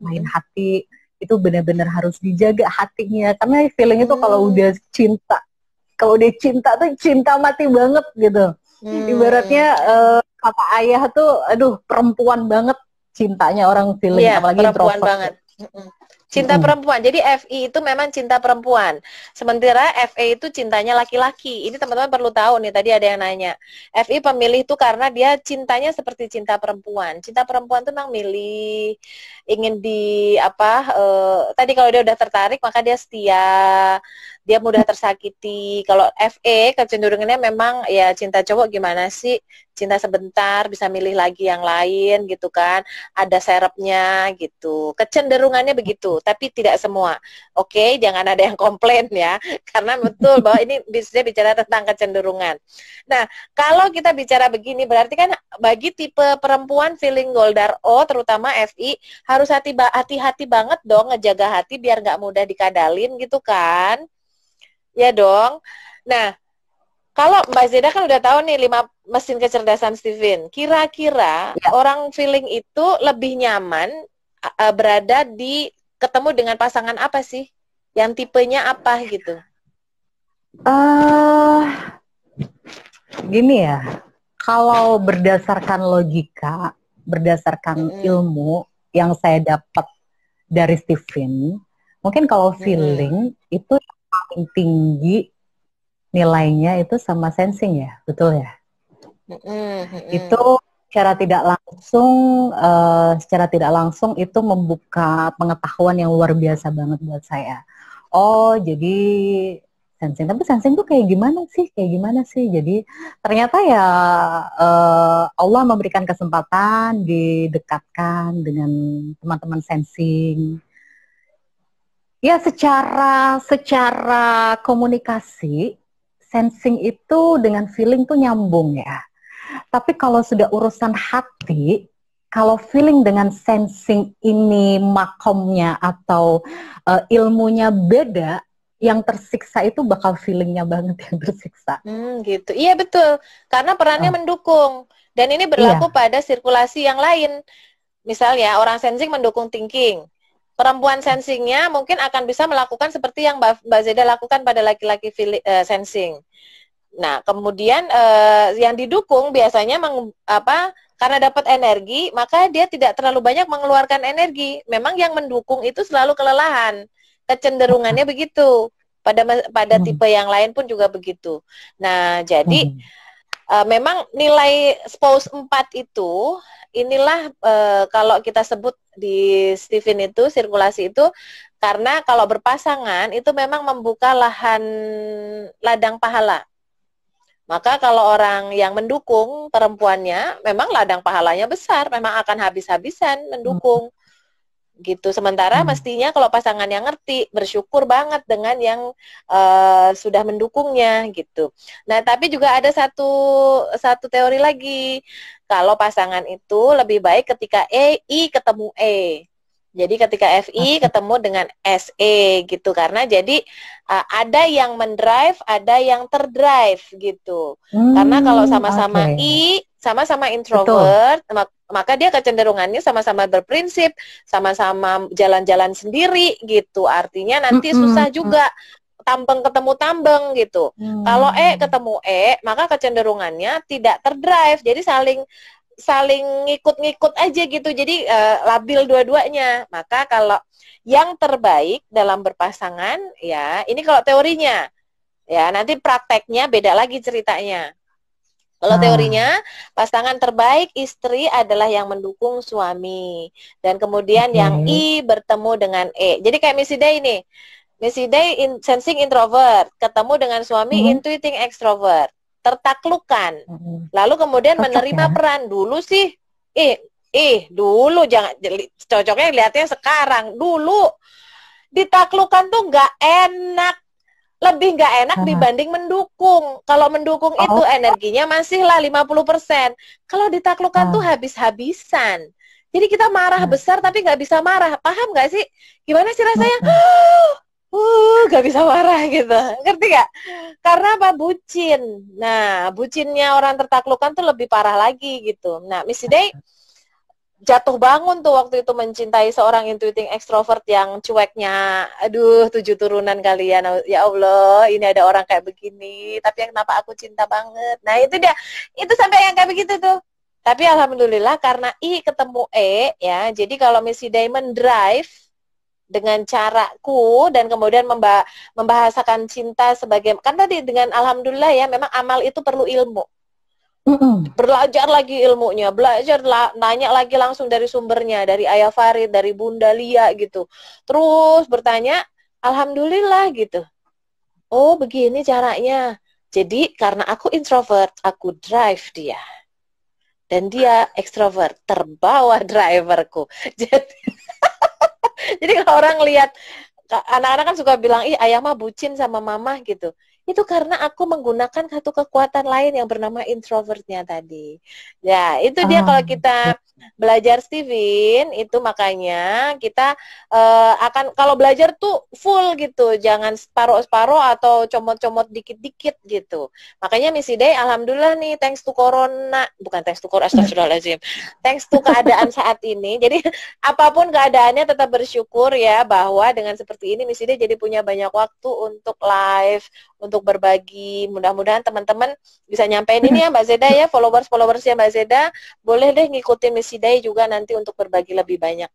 main Mm-mm. hati, itu benar-benar harus dijaga hatinya karena feeling itu Hmm. kalau dia cinta tuh cinta mati banget gitu. Ibaratnya Hmm. kata ayah tuh, aduh perempuan banget cintanya orang feeling, Iya, apalagi perempuan introvert ya. banget. Mm-mm. Cinta Mm-mm. perempuan. Jadi FI itu memang cinta perempuan. Sementara FE itu cintanya laki-laki. Ini teman-teman perlu tahu nih, tadi ada yang nanya. FI pemilih itu karena dia cintanya seperti cinta perempuan. Cinta perempuan itu memang milih, ingin di apa, tadi kalau dia udah tertarik maka dia setia, dia mudah tersakiti. Kalau FE kecenderungannya memang ya cinta cowok gimana sih? Cinta sebentar, bisa milih lagi yang lain gitu kan, ada serepnya gitu. Kecenderungannya begitu, tapi tidak semua. Oke, jangan ada yang komplain ya, karena betul bahwa ini bisa bicara tentang kecenderungan. Nah, kalau kita bicara begini, berarti kan bagi tipe perempuan feeling Goldar O, terutama FI, harus hati-hati banget dong ngejaga hati biar nggak mudah dikadalin gitu kan. Ya dong. Nah, kalau Mbak Zeda kan udah tahu nih 5 mesin kecerdasan Steven. Kira-kira Ya, orang feeling itu lebih nyaman berada di ketemu dengan pasangan apa sih? Yang tipenya apa gitu? uh, gini ya, kalau berdasarkan logika, berdasarkan Mm-mm. ilmu yang saya dapat dari Stephen, mungkin kalau Mm-mm. feeling itu yang paling tinggi nilainya itu sama sensing ya, betul ya? Mm-mm. Itu Mm-mm. secara tidak langsung itu membuka pengetahuan yang luar biasa banget buat saya. Oh, jadi sensing, tapi sensing tuh kayak gimana sih? Kayak gimana sih? Jadi ternyata ya Allah memberikan kesempatan didekatkan dengan teman-teman sensing. Ya, secara komunikasi, sensing itu dengan feeling tuh nyambung ya. Tapi kalau sudah urusan hati, kalau feeling dengan sensing ini makomnya atau ilmunya beda, yang tersiksa itu bakal feelingnya banget yang tersiksa. Gitu. Iya betul. Karena perannya Oh, mendukung. Dan ini berlaku iya. pada sirkulasi yang lain. Misalnya orang sensing mendukung thinking. Perempuan sensingnya mungkin akan bisa melakukan seperti yang Mbak Zeda lakukan pada laki-laki sensing. Nah, kemudian yang didukung biasanya karena dapat energi, maka dia tidak terlalu banyak mengeluarkan energi. Memang yang mendukung itu selalu kelelahan. Kecenderungannya begitu. Pada Hmm, tipe yang lain pun juga begitu. Nah, jadi hmm. memang nilai spouse 4 itu inilah kalau kita sebut di Steven itu sirkulasi itu karena kalau berpasangan itu memang membuka ladang pahala. Maka kalau orang yang mendukung perempuannya, memang ladang pahalanya besar, memang akan habis-habisan mendukung gitu. Sementara Hmm. mestinya kalau pasangan yang ngerti, bersyukur banget dengan yang sudah mendukungnya gitu. Nah, tapi juga ada satu satu teori lagi. Kalau pasangan itu lebih baik ketika I ketemu E. Jadi ketika FI Oke. ketemu dengan SE gitu, karena jadi ada yang mendrive, ada yang terdrive gitu. Karena kalau Oke. sama-sama I, sama-sama Betul. introvert, maka dia kecenderungannya sama-sama berprinsip, sama-sama jalan-jalan sendiri gitu. Artinya nanti Mm-mm. susah juga tambeng ketemu tambeng gitu. Kalau Hmm. ketemu maka kecenderungannya tidak terdrive. Jadi saling saling ngikut-ngikut aja gitu. Jadi labil dua-duanya. Maka kalau yang terbaik dalam berpasangan ya, ini kalau teorinya. Ya, nanti prakteknya beda lagi ceritanya. Kalau Ah, teorinya, pasangan terbaik istri adalah yang mendukung suami. Dan kemudian oke. yang I bertemu dengan E. Jadi kayak Missy Day ini. Missy Day sensing introvert, ketemu dengan suami Mhm. intuiting extrovert, tertaklukkan. Mhm. Lalu kemudian Cocok ya. menerima peran. Dulu sih, dulu jangan cocoknya lihatnya sekarang. Dulu ditaklukkan tuh nggak enak, lebih nggak enak Ah. dibanding mendukung. Kalau mendukung itu Oh. energinya masih lah 50%. Kalau ditaklukkan tuh Ah. habis-habisan. Jadi kita marah Ah. besar tapi nggak bisa marah. Paham nggak sih? Gimana sih rasanya? Mm-mm. Gak bisa marah gitu. Ngerti gak? Karena apa? Bucin. Nah, bucinnya orang tertaklukkan tuh lebih parah lagi gitu. Nah, Missy Day jatuh bangun tuh waktu itu mencintai seorang intuiting extrovert yang cueknya, aduh 7 turunan kalian, ya Allah ini ada orang kayak begini, tapi kenapa aku cinta banget. Nah itu dia, itu sampai yang kayak begitu tuh. Tapi alhamdulillah karena I ketemu ya, jadi kalau Missy Diamond drive dengan caraku dan kemudian membahasakan cinta sebagai, kan tadi dengan alhamdulillah ya, memang amal itu perlu ilmu, Mm-mm. belajar lagi ilmunya, nanya lagi langsung dari sumbernya, dari Ayah Farid, dari Bunda Lia gitu. Terus bertanya, alhamdulillah gitu. Oh, begini caranya. Jadi karena aku introvert, aku drive dia. Dan dia ekstrovert, terbawa driverku. Jadi, jadi kalau orang lihat anak-anak kan suka bilang, ih ayah mah bucin sama mama gitu. Itu karena aku menggunakan satu kekuatan lain yang bernama introvertnya tadi. Ya, itu dia Ah, kalau ya. kita belajar Steven, itu makanya kita akan, kalau belajar tuh full gitu, jangan separuh-separuh atau comot-comot dikit-dikit gitu. Makanya Missy Day, alhamdulillah nih, thanks to corona, bukan thanks to corona, astagfirullahaladzim, thanks to keadaan saat ini, jadi apapun keadaannya tetap bersyukur ya bahwa dengan seperti ini Miss Ida jadi punya banyak waktu untuk live, untuk berbagi. Mudah-mudahan teman-teman bisa nyampein ini ya Mbak Zeda ya, followers ya Mbak Zeda, boleh deh ngikutin Miss Ida juga nanti untuk berbagi lebih banyak.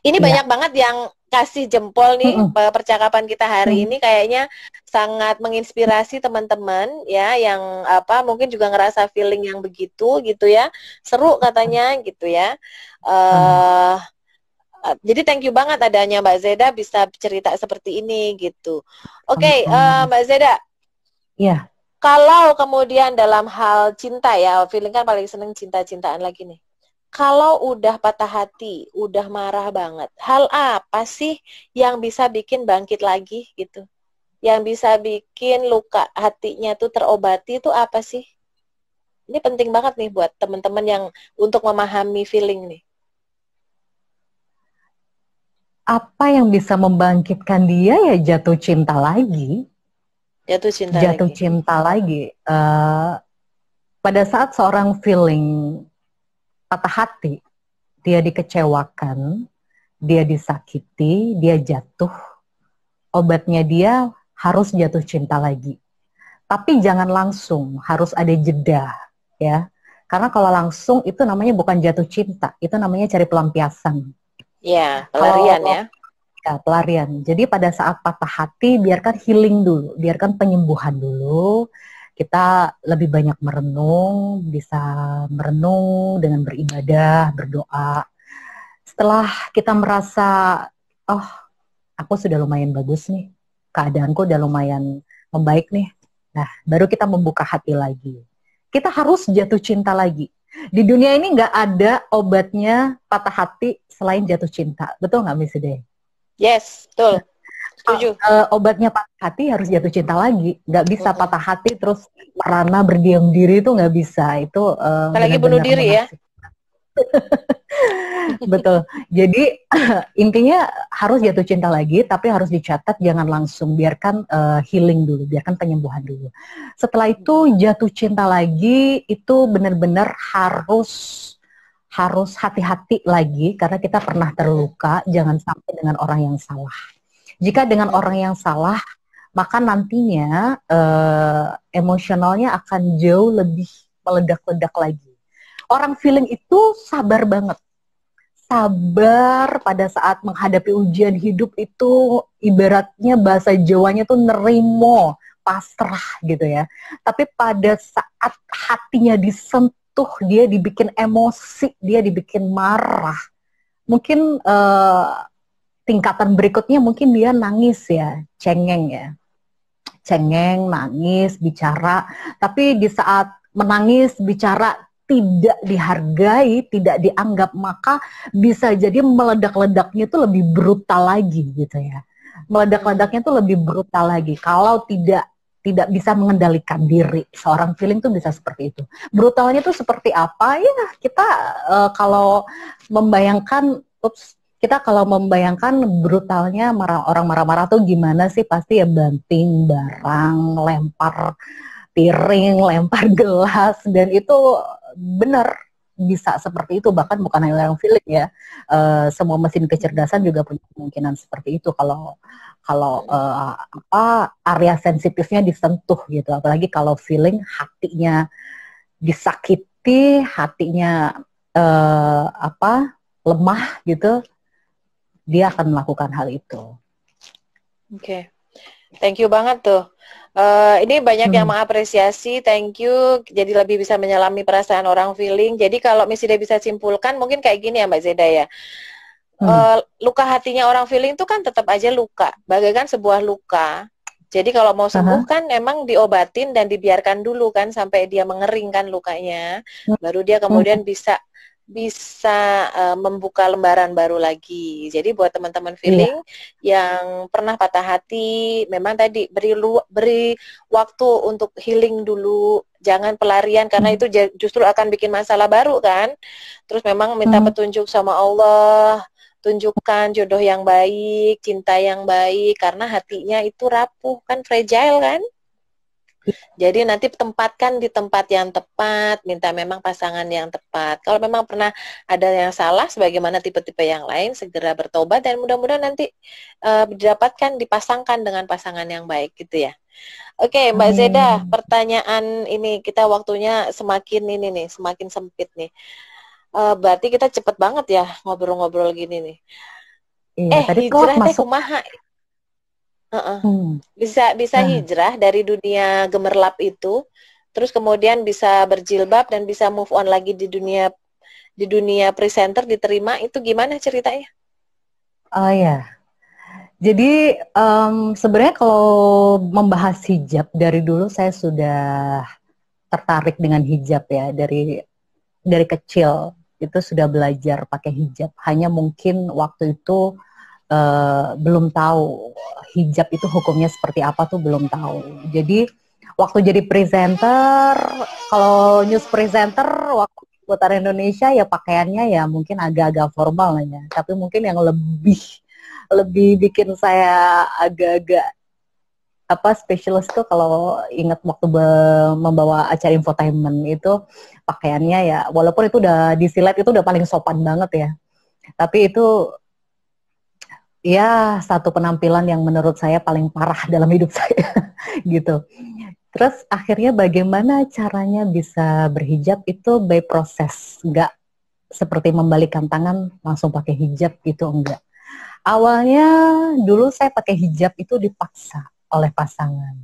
Ini Ya. banyak banget yang kasih jempol nih, Mm-mm. percakapan kita hari Mm. ini kayaknya sangat menginspirasi teman-teman ya, yang apa mungkin juga ngerasa feeling yang begitu gitu ya, seru katanya gitu ya. Ah, uh, jadi thank you banget adanya Mbak Zeda bisa cerita seperti ini gitu. Oke, sama-sama. Mbak Zeda, Ya. kalau kemudian dalam hal cinta ya, feeling kan paling seneng cinta-cintaan lagi nih. Kalau udah patah hati, udah marah banget, hal apa sih yang bisa bikin bangkit lagi gitu? Yang bisa bikin luka hatinya tuh terobati itu apa sih? Ini penting banget nih buat teman-teman yang untuk memahami feeling nih. Apa yang bisa membangkitkan dia ya jatuh cinta lagi. Jatuh cinta Jatuh lagi. cinta lagi. Pada saat seorang feeling patah hati, dia dikecewakan, dia disakiti, dia jatuh, obatnya dia harus jatuh cinta lagi. Tapi jangan langsung, harus ada jeda, ya. Karena kalau langsung itu namanya bukan jatuh cinta, itu namanya cari pelampiasan. Ya, Kalau pelarian ya. ya, pelarian. Jadi pada saat patah hati, biarkan healing dulu, biarkan penyembuhan dulu. Kita lebih banyak merenung, bisa merenung dengan beribadah, berdoa. Setelah kita merasa, oh, aku sudah lumayan bagus nih, keadaanku udah lumayan membaik nih. Nah, baru kita membuka hati lagi. Kita harus jatuh cinta lagi. Di dunia ini nggak ada obatnya patah hati selain jatuh cinta. Betul nggak, Miss Ide? Yes, betul. Setuju. Obatnya patah hati harus jatuh cinta lagi. Nggak bisa Mm-mm. patah hati terus merana berdiam diri itu nggak bisa. Itu Kita lagi bunuh benar-benar diri ya. munafik. Betul. Jadi intinya harus jatuh cinta lagi, tapi harus dicatat, jangan langsung, biarkan healing dulu, biarkan penyembuhan dulu. Setelah itu jatuh cinta lagi, itu benar-benar harus hati-hati lagi karena kita pernah terluka. Jangan sampai dengan orang yang salah. Jika dengan orang yang salah, maka nantinya emosionalnya akan jauh lebih meledak-ledak lagi. Orang feeling itu sabar banget. Sabar pada saat menghadapi ujian hidup itu ibaratnya bahasa Jawanya tuh nerimo, pasrah gitu ya. Tapi pada saat hatinya disentuh, dia dibikin emosi, dia dibikin marah. Mungkin tingkatan berikutnya mungkin dia nangis ya, cengeng ya. Cengeng, nangis, bicara. Tapi di saat menangis, bicara tidak dihargai, tidak dianggap, maka bisa jadi meledak-ledaknya itu lebih brutal lagi gitu ya. Meledak-ledaknya itu lebih brutal lagi kalau tidak bisa mengendalikan diri. Seorang feeling tuh bisa seperti itu. Brutalnya tuh seperti apa? Ya kita kalau membayangkan, kita kalau membayangkan brutalnya orang marah-marah tuh gimana sih, pasti ya banting barang, lempar piring, lempar gelas, dan itu benar bisa seperti itu. Bahkan bukan hanya yang feeling ya, semua mesin kecerdasan juga punya kemungkinan seperti itu kalau area sensitifnya disentuh gitu. Apalagi kalau feeling hatinya disakiti, hatinya lemah gitu, dia akan melakukan hal itu. Oke. Thank you banget tuh. Ini banyak yang mengapresiasi, thank you. Jadi lebih bisa menyelami perasaan orang feeling. Jadi kalau Miss Ida bisa simpulkan, mungkin kayak gini ya Mbak Zeda ya. Luka hatinya orang feeling itu kan tetap aja luka, bagaikan sebuah luka. Jadi kalau mau sembuh kan emang diobatin dan dibiarkan dulu kan sampai dia mengering kan lukanya, baru dia kemudian bisa membuka lembaran baru lagi. Jadi buat teman-teman feeling yang pernah patah hati, memang tadi beri waktu untuk healing dulu, jangan pelarian karena itu justru akan bikin masalah baru kan. Terus memang minta petunjuk sama Allah, tunjukkan jodoh yang baik, cinta yang baik, karena hatinya itu rapuh kan, fragile kan. Jadi nanti tempatkan di tempat yang tepat, minta memang pasangan yang tepat. Kalau memang pernah ada yang salah, sebagaimana tipe-tipe yang lain, segera bertobat dan mudah-mudahan nanti didapatkan, dipasangkan dengan pasangan yang baik gitu ya. Oke, Mbak Zeda, pertanyaan ini kita waktunya semakin semakin sempit nih. Berarti kita cepet banget ya ngobrol-ngobrol gini nih. Tadi hijrah teh kumaha? Bisa hijrah dari dunia gemerlap itu, terus kemudian bisa berjilbab dan bisa move on lagi di dunia presenter, diterima, itu gimana ceritanya? Oh ya, jadi sebenarnya kalau membahas hijab, dari dulu saya sudah tertarik dengan hijab ya, dari kecil itu sudah belajar pakai hijab. Hanya mungkin waktu itu belum tahu hijab itu hukumnya seperti apa tuh, belum tahu. Jadi waktu jadi presenter, kalau news presenter waktu putar Indonesia ya pakaiannya ya mungkin agak-agak formal ya. Tapi mungkin yang lebih bikin saya agak-agak spesialis tuh kalau ingat waktu membawa acara infotainment itu pakaiannya ya, walaupun itu udah disilet, itu udah paling sopan banget ya. Tapi itu ya satu penampilan yang menurut saya paling parah dalam hidup saya gitu. Terus akhirnya bagaimana caranya bisa berhijab itu by proses, nggak seperti membalikkan tangan langsung pakai hijab gitu, enggak. Awalnya dulu saya pakai hijab itu dipaksa oleh pasangan,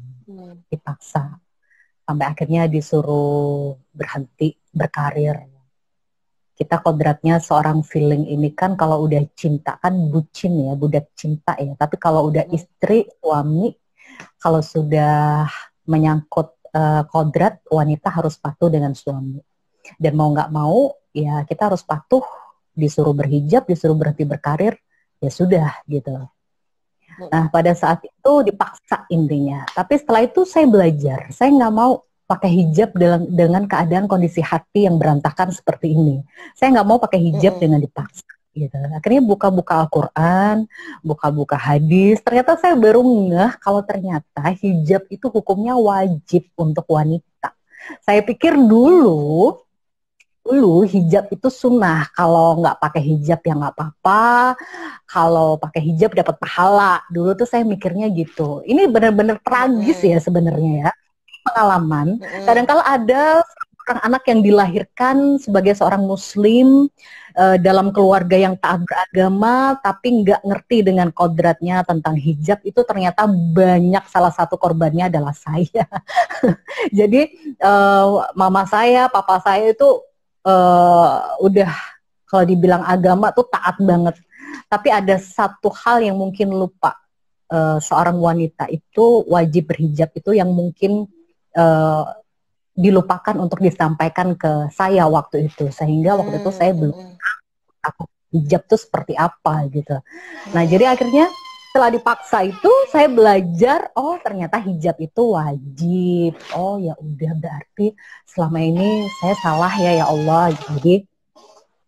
dipaksa sampai akhirnya disuruh berhenti berkarir. Kita kodratnya seorang feeling ini kan kalau udah cinta kan bucin ya, budak cinta ya. Tapi kalau udah istri, suami, kalau sudah menyangkut kodrat, wanita harus patuh dengan suami. Dan mau nggak mau, ya kita harus patuh, disuruh berhijab, disuruh berhenti berkarir, ya sudah gitu. Nah pada saat itu dipaksa intinya. Tapi setelah itu saya belajar, saya nggak mau pakai hijab dengan keadaan kondisi hati yang berantakan seperti ini. Saya nggak mau pakai hijab dengan dipaksa. gitu. Akhirnya buka-buka Al-Quran, buka-buka hadis. Ternyata saya baru ngeh kalau ternyata hijab itu hukumnya wajib untuk wanita. Saya pikir dulu, dulu hijab itu sunnah. Kalau nggak pakai hijab ya nggak apa-apa. Kalau pakai hijab dapat pahala. Dulu tuh saya mikirnya gitu. Ini benar-benar tragis ya Mm-mm. sebenarnya ya, pengalaman. Mm-mm. Kadangkala ada seorang anak yang dilahirkan sebagai seorang muslim dalam keluarga yang taat beragama, tapi nggak ngerti dengan kodratnya tentang hijab, itu ternyata banyak, salah satu korbannya adalah saya. Jadi mama saya, papa saya itu udah, kalau dibilang agama tuh taat banget. Tapi ada satu hal yang mungkin lupa, seorang wanita itu wajib berhijab itu yang mungkin uh, dilupakan untuk disampaikan ke saya waktu itu, sehingga waktu itu saya belum Mm-mm. aku hijab tuh seperti apa gitu. Nah Mm-mm. jadi akhirnya setelah dipaksa itu saya belajar, oh ternyata hijab itu wajib. Oh ya udah, berarti selama ini saya salah ya Allah. Jadi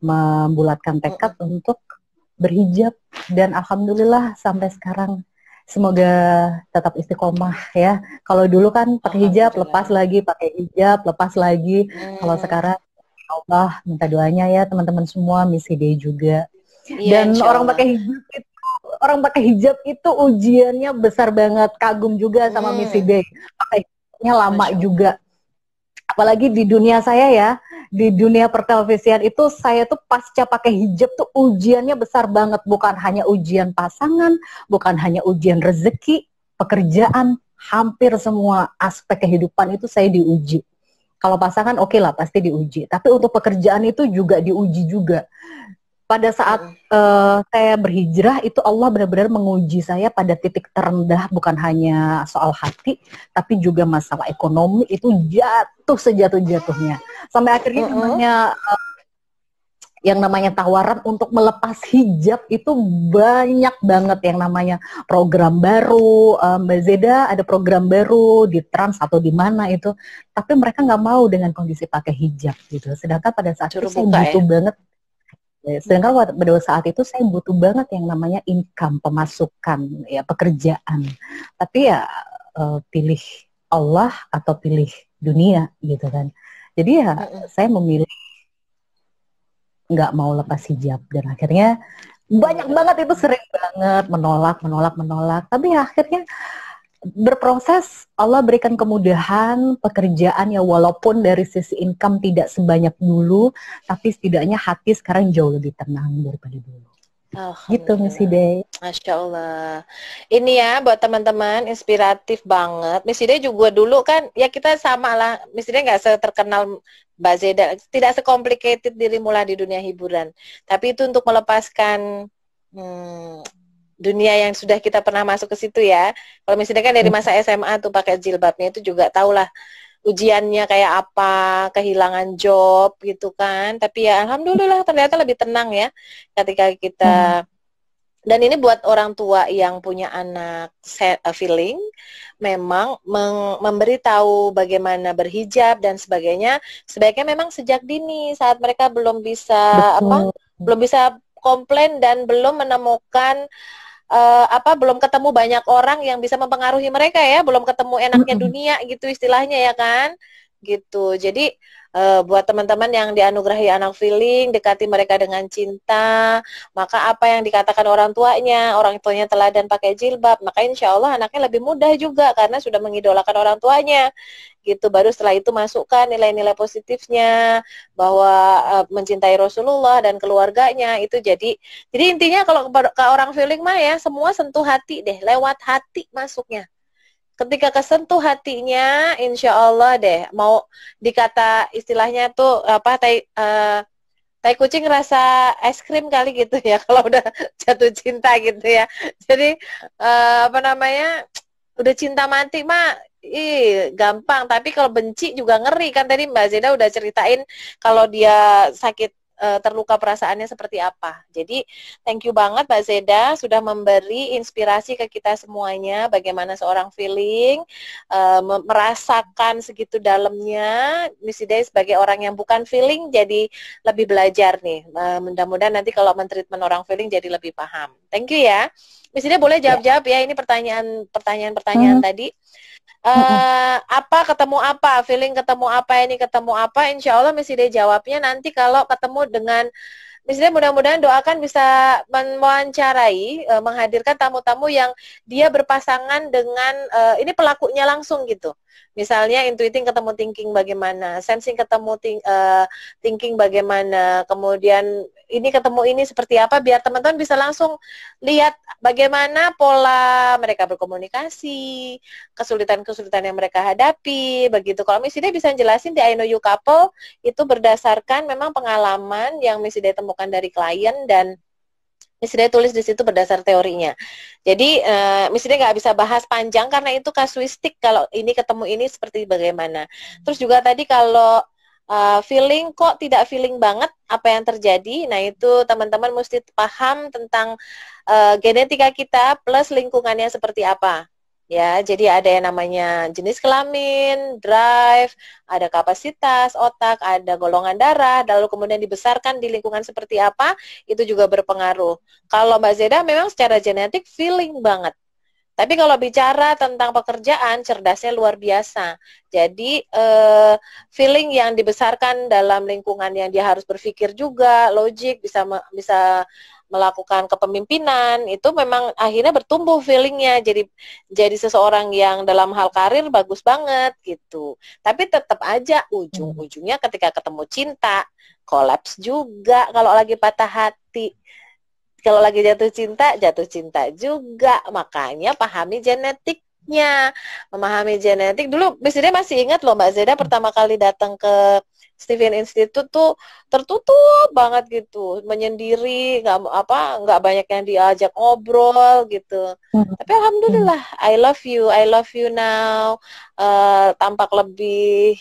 membulatkan tekad Mm-mm. untuk berhijab, dan alhamdulillah sampai sekarang semoga tetap istiqomah ya. Kalau dulu kan pakai hijab lepas Alhamdulillah. lagi, pakai hijab lepas lagi. Kalau Hmm. sekarang ya Allah, minta doanya ya teman-teman semua, Missy Day juga. Iya, Dan insya orang Allah. pakai hijab itu, orang pakai hijab itu ujiannya besar banget. Kagum juga sama Missy Hmm. Day. Pakai hijabnya lama Masya Allah. juga. Apalagi di dunia saya ya, di dunia pertelevisian itu saya tuh pasca pakai hijab tuh ujiannya besar banget. Bukan hanya ujian pasangan, bukan hanya ujian rezeki, pekerjaan, hampir semua aspek kehidupan itu saya diuji. Kalau pasangan oke lah pasti diuji, tapi untuk pekerjaan itu juga diuji juga. Pada saat Mm-mm. saya berhijrah itu Allah benar-benar menguji saya pada titik terendah, bukan hanya soal hati tapi juga masalah ekonomi, itu jatuh sejatuh-jatuhnya sampai akhirnya Mm-mm. yang namanya tawaran untuk melepas hijab itu banyak banget, yang namanya program baru. Mbak Zeda ada program baru di Trans atau di mana itu, tapi mereka nggak mau dengan kondisi pakai hijab gitu, sedangkan pada saat itu Suruh saya buka ya. butuh banget. Sedangkan pada saat itu saya butuh banget yang namanya income, pemasukan, ya pekerjaan. Tapi ya pilih Allah atau pilih dunia gitu kan. Jadi ya Mm-mm. saya memilih nggak mau lepas hijab, dan akhirnya banyak Alhamdulillah. banget, itu sering banget menolak, menolak, menolak. Tapi ya akhirnya berproses, Allah berikan kemudahan pekerjaan ya, walaupun dari sisi income tidak sebanyak dulu, tapi setidaknya hati sekarang jauh lebih tenang daripada dulu. Gitu Missy Alhamdulillah. Day. Masya Allah. Ini ya buat teman-teman inspiratif banget. Miss Ida juga dulu kan ya kita sama lah. Miss Ida nggak seterkenal Mbak Zeda, tidak sekomplikated dirimu lah di dunia hiburan. Tapi itu untuk melepaskan hmm, dunia yang sudah kita pernah masuk ke situ ya. Kalau Miss Ida kan dari masa SMA tuh pakai jilbabnya itu juga tahulah ujiannya kayak apa, kehilangan job gitu kan. Tapi ya alhamdulillah ternyata lebih tenang ya ketika kita. Hmm. Dan ini buat orang tua yang punya anak feeling, memang memberitahu bagaimana berhijab dan sebagainya, sebaiknya memang sejak dini saat mereka belum bisa apa, Betul. belum bisa komplain dan belum menemukan belum ketemu banyak orang yang bisa mempengaruhi mereka ya, belum ketemu enaknya Mm-mm. dunia gitu istilahnya ya kan, gitu. Jadi buat teman-teman yang dianugerahi anak feeling, dekati mereka dengan cinta, maka apa yang dikatakan orang tuanya teladan pakai jilbab, maka insya Allah anaknya lebih mudah juga karena sudah mengidolakan orang tuanya, gitu. Baru setelah itu masukkan nilai-nilai positifnya bahwa mencintai Rasulullah dan keluarganya itu jadi intinya kalau ke orang feeling mah ya semua sentuh hati deh, lewat hati masuknya. Ketika kesentuh hatinya, insya Allah deh mau dikata istilahnya tuh apa tai kucing rasa es krim kali gitu ya kalau udah jatuh cinta gitu ya. Jadi apa namanya udah cinta mati mah gampang, tapi kalau benci juga ngeri kan. Tadi Mbak Zeda udah ceritain kalau dia sakit terluka perasaannya seperti apa. Jadi thank you banget Mbak Zeda sudah memberi inspirasi ke kita semuanya bagaimana seorang feeling, merasakan segitu dalamnya. Miss Ida sebagai orang yang bukan feeling jadi lebih belajar nih. Mudah-mudahan nanti kalau mentreatment orang feeling jadi lebih paham. Thank you ya. Miss Ida boleh Ya. jawab-jawab ya ini pertanyaan-pertanyaan tadi. Apa ketemu apa, feeling ketemu apa, ini ketemu apa, insya Allah Miss Ida jawabnya nanti kalau ketemu dengan Miss Ida, mudah-mudahan doakan bisa mewawancarai, menghadirkan tamu-tamu yang dia berpasangan dengan ini pelakunya langsung gitu. Misalnya intuiting ketemu thinking bagaimana, sensing ketemu thinking bagaimana, kemudian ini ketemu ini seperti apa, biar teman-teman bisa langsung lihat bagaimana pola mereka berkomunikasi, kesulitan-kesulitan yang mereka hadapi, begitu. Kalau Miss Ida bisa jelasin di I Know You Couple, itu berdasarkan memang pengalaman yang Miss Ida temukan dari klien dan Miss Ida tulis di situ berdasar teorinya. Jadi Miss Ida nggak bisa bahas panjang karena itu kasuistik kalau ini ketemu ini seperti bagaimana. Terus juga tadi kalau feeling kok tidak feeling banget apa yang terjadi, nah itu teman-teman mesti paham tentang genetika kita plus lingkungannya seperti apa. Ya, jadi ada yang namanya jenis kelamin, drive, ada kapasitas otak, ada golongan darah, lalu kemudian dibesarkan di lingkungan seperti apa, itu juga berpengaruh. Kalau Mbak Zeda memang secara genetik feeling banget. Tapi kalau bicara tentang pekerjaan, cerdasnya luar biasa. Jadi feeling yang dibesarkan dalam lingkungan yang dia harus berpikir juga, logik, bisa melakukan kepemimpinan, itu memang akhirnya bertumbuh feelingnya. Jadi seseorang yang dalam hal karir bagus banget gitu. Tapi tetap aja ujung-ujungnya ketika ketemu cinta, kolaps juga kalau lagi patah hati. Kalau lagi jatuh cinta juga. Makanya pahami genetiknya. Memahami genetik. Dulu Miss Zeda masih ingat loh Mbak Zeda pertama kali datang ke Stephen Institute tuh tertutup banget gitu, menyendiri, nggak banyak yang diajak ngobrol gitu. Tapi alhamdulillah, I love you now. Tampak lebih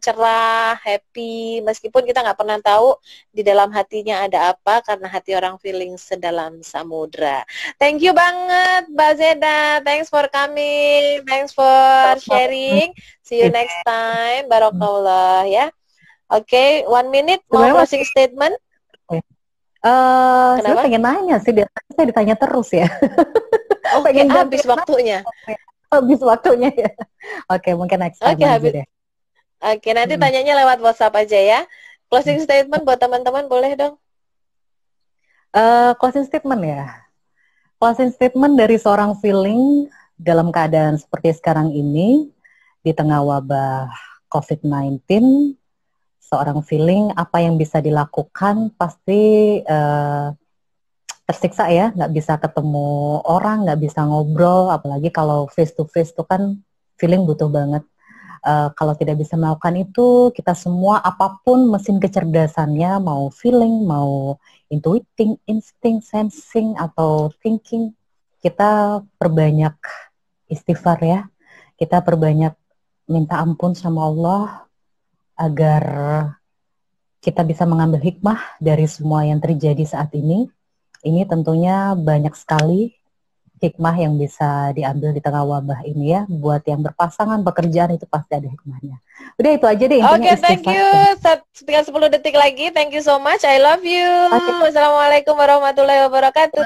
cerah, happy, meskipun kita nggak pernah tahu di dalam hatinya ada apa, karena hati orang feeling sedalam samudra. Thank you banget Mbak Zeda, thanks for coming, thanks for sharing. See you next time, Barokallah ya. Oke, 1 minute mau closing statement. Saya pengen nanya sih, saya ditanya terus ya. Oke, habis waktunya. Habis waktunya ya. Oke, mungkin next time aja deh. Oke, nanti tanyanya lewat WhatsApp aja ya. Closing statement buat teman-teman boleh dong? Closing statement ya. Closing statement dari seorang feeling dalam keadaan seperti sekarang ini, di tengah wabah COVID-19, seorang feeling apa yang bisa dilakukan pasti tersiksa ya, nggak bisa ketemu orang, nggak bisa ngobrol, apalagi kalau face to face itu kan feeling butuh banget. Kalau tidak bisa melakukan itu, kita semua apapun mesin kecerdasannya, mau feeling, mau intuiting, instinct, sensing, atau thinking, kita perbanyak istighfar ya, kita perbanyak minta ampun sama Allah, agar kita bisa mengambil hikmah dari semua yang terjadi saat ini. Ini tentunya banyak sekali hikmah yang bisa diambil di tengah wabah ini ya. Buat yang berpasangan, pekerjaan itu pasti ada hikmahnya. Udah itu aja deh intinya. Oke, thank you. Tinggal 10 detik lagi. Thank you so much. I love you. Wassalamualaikum warahmatullahi wabarakatuh.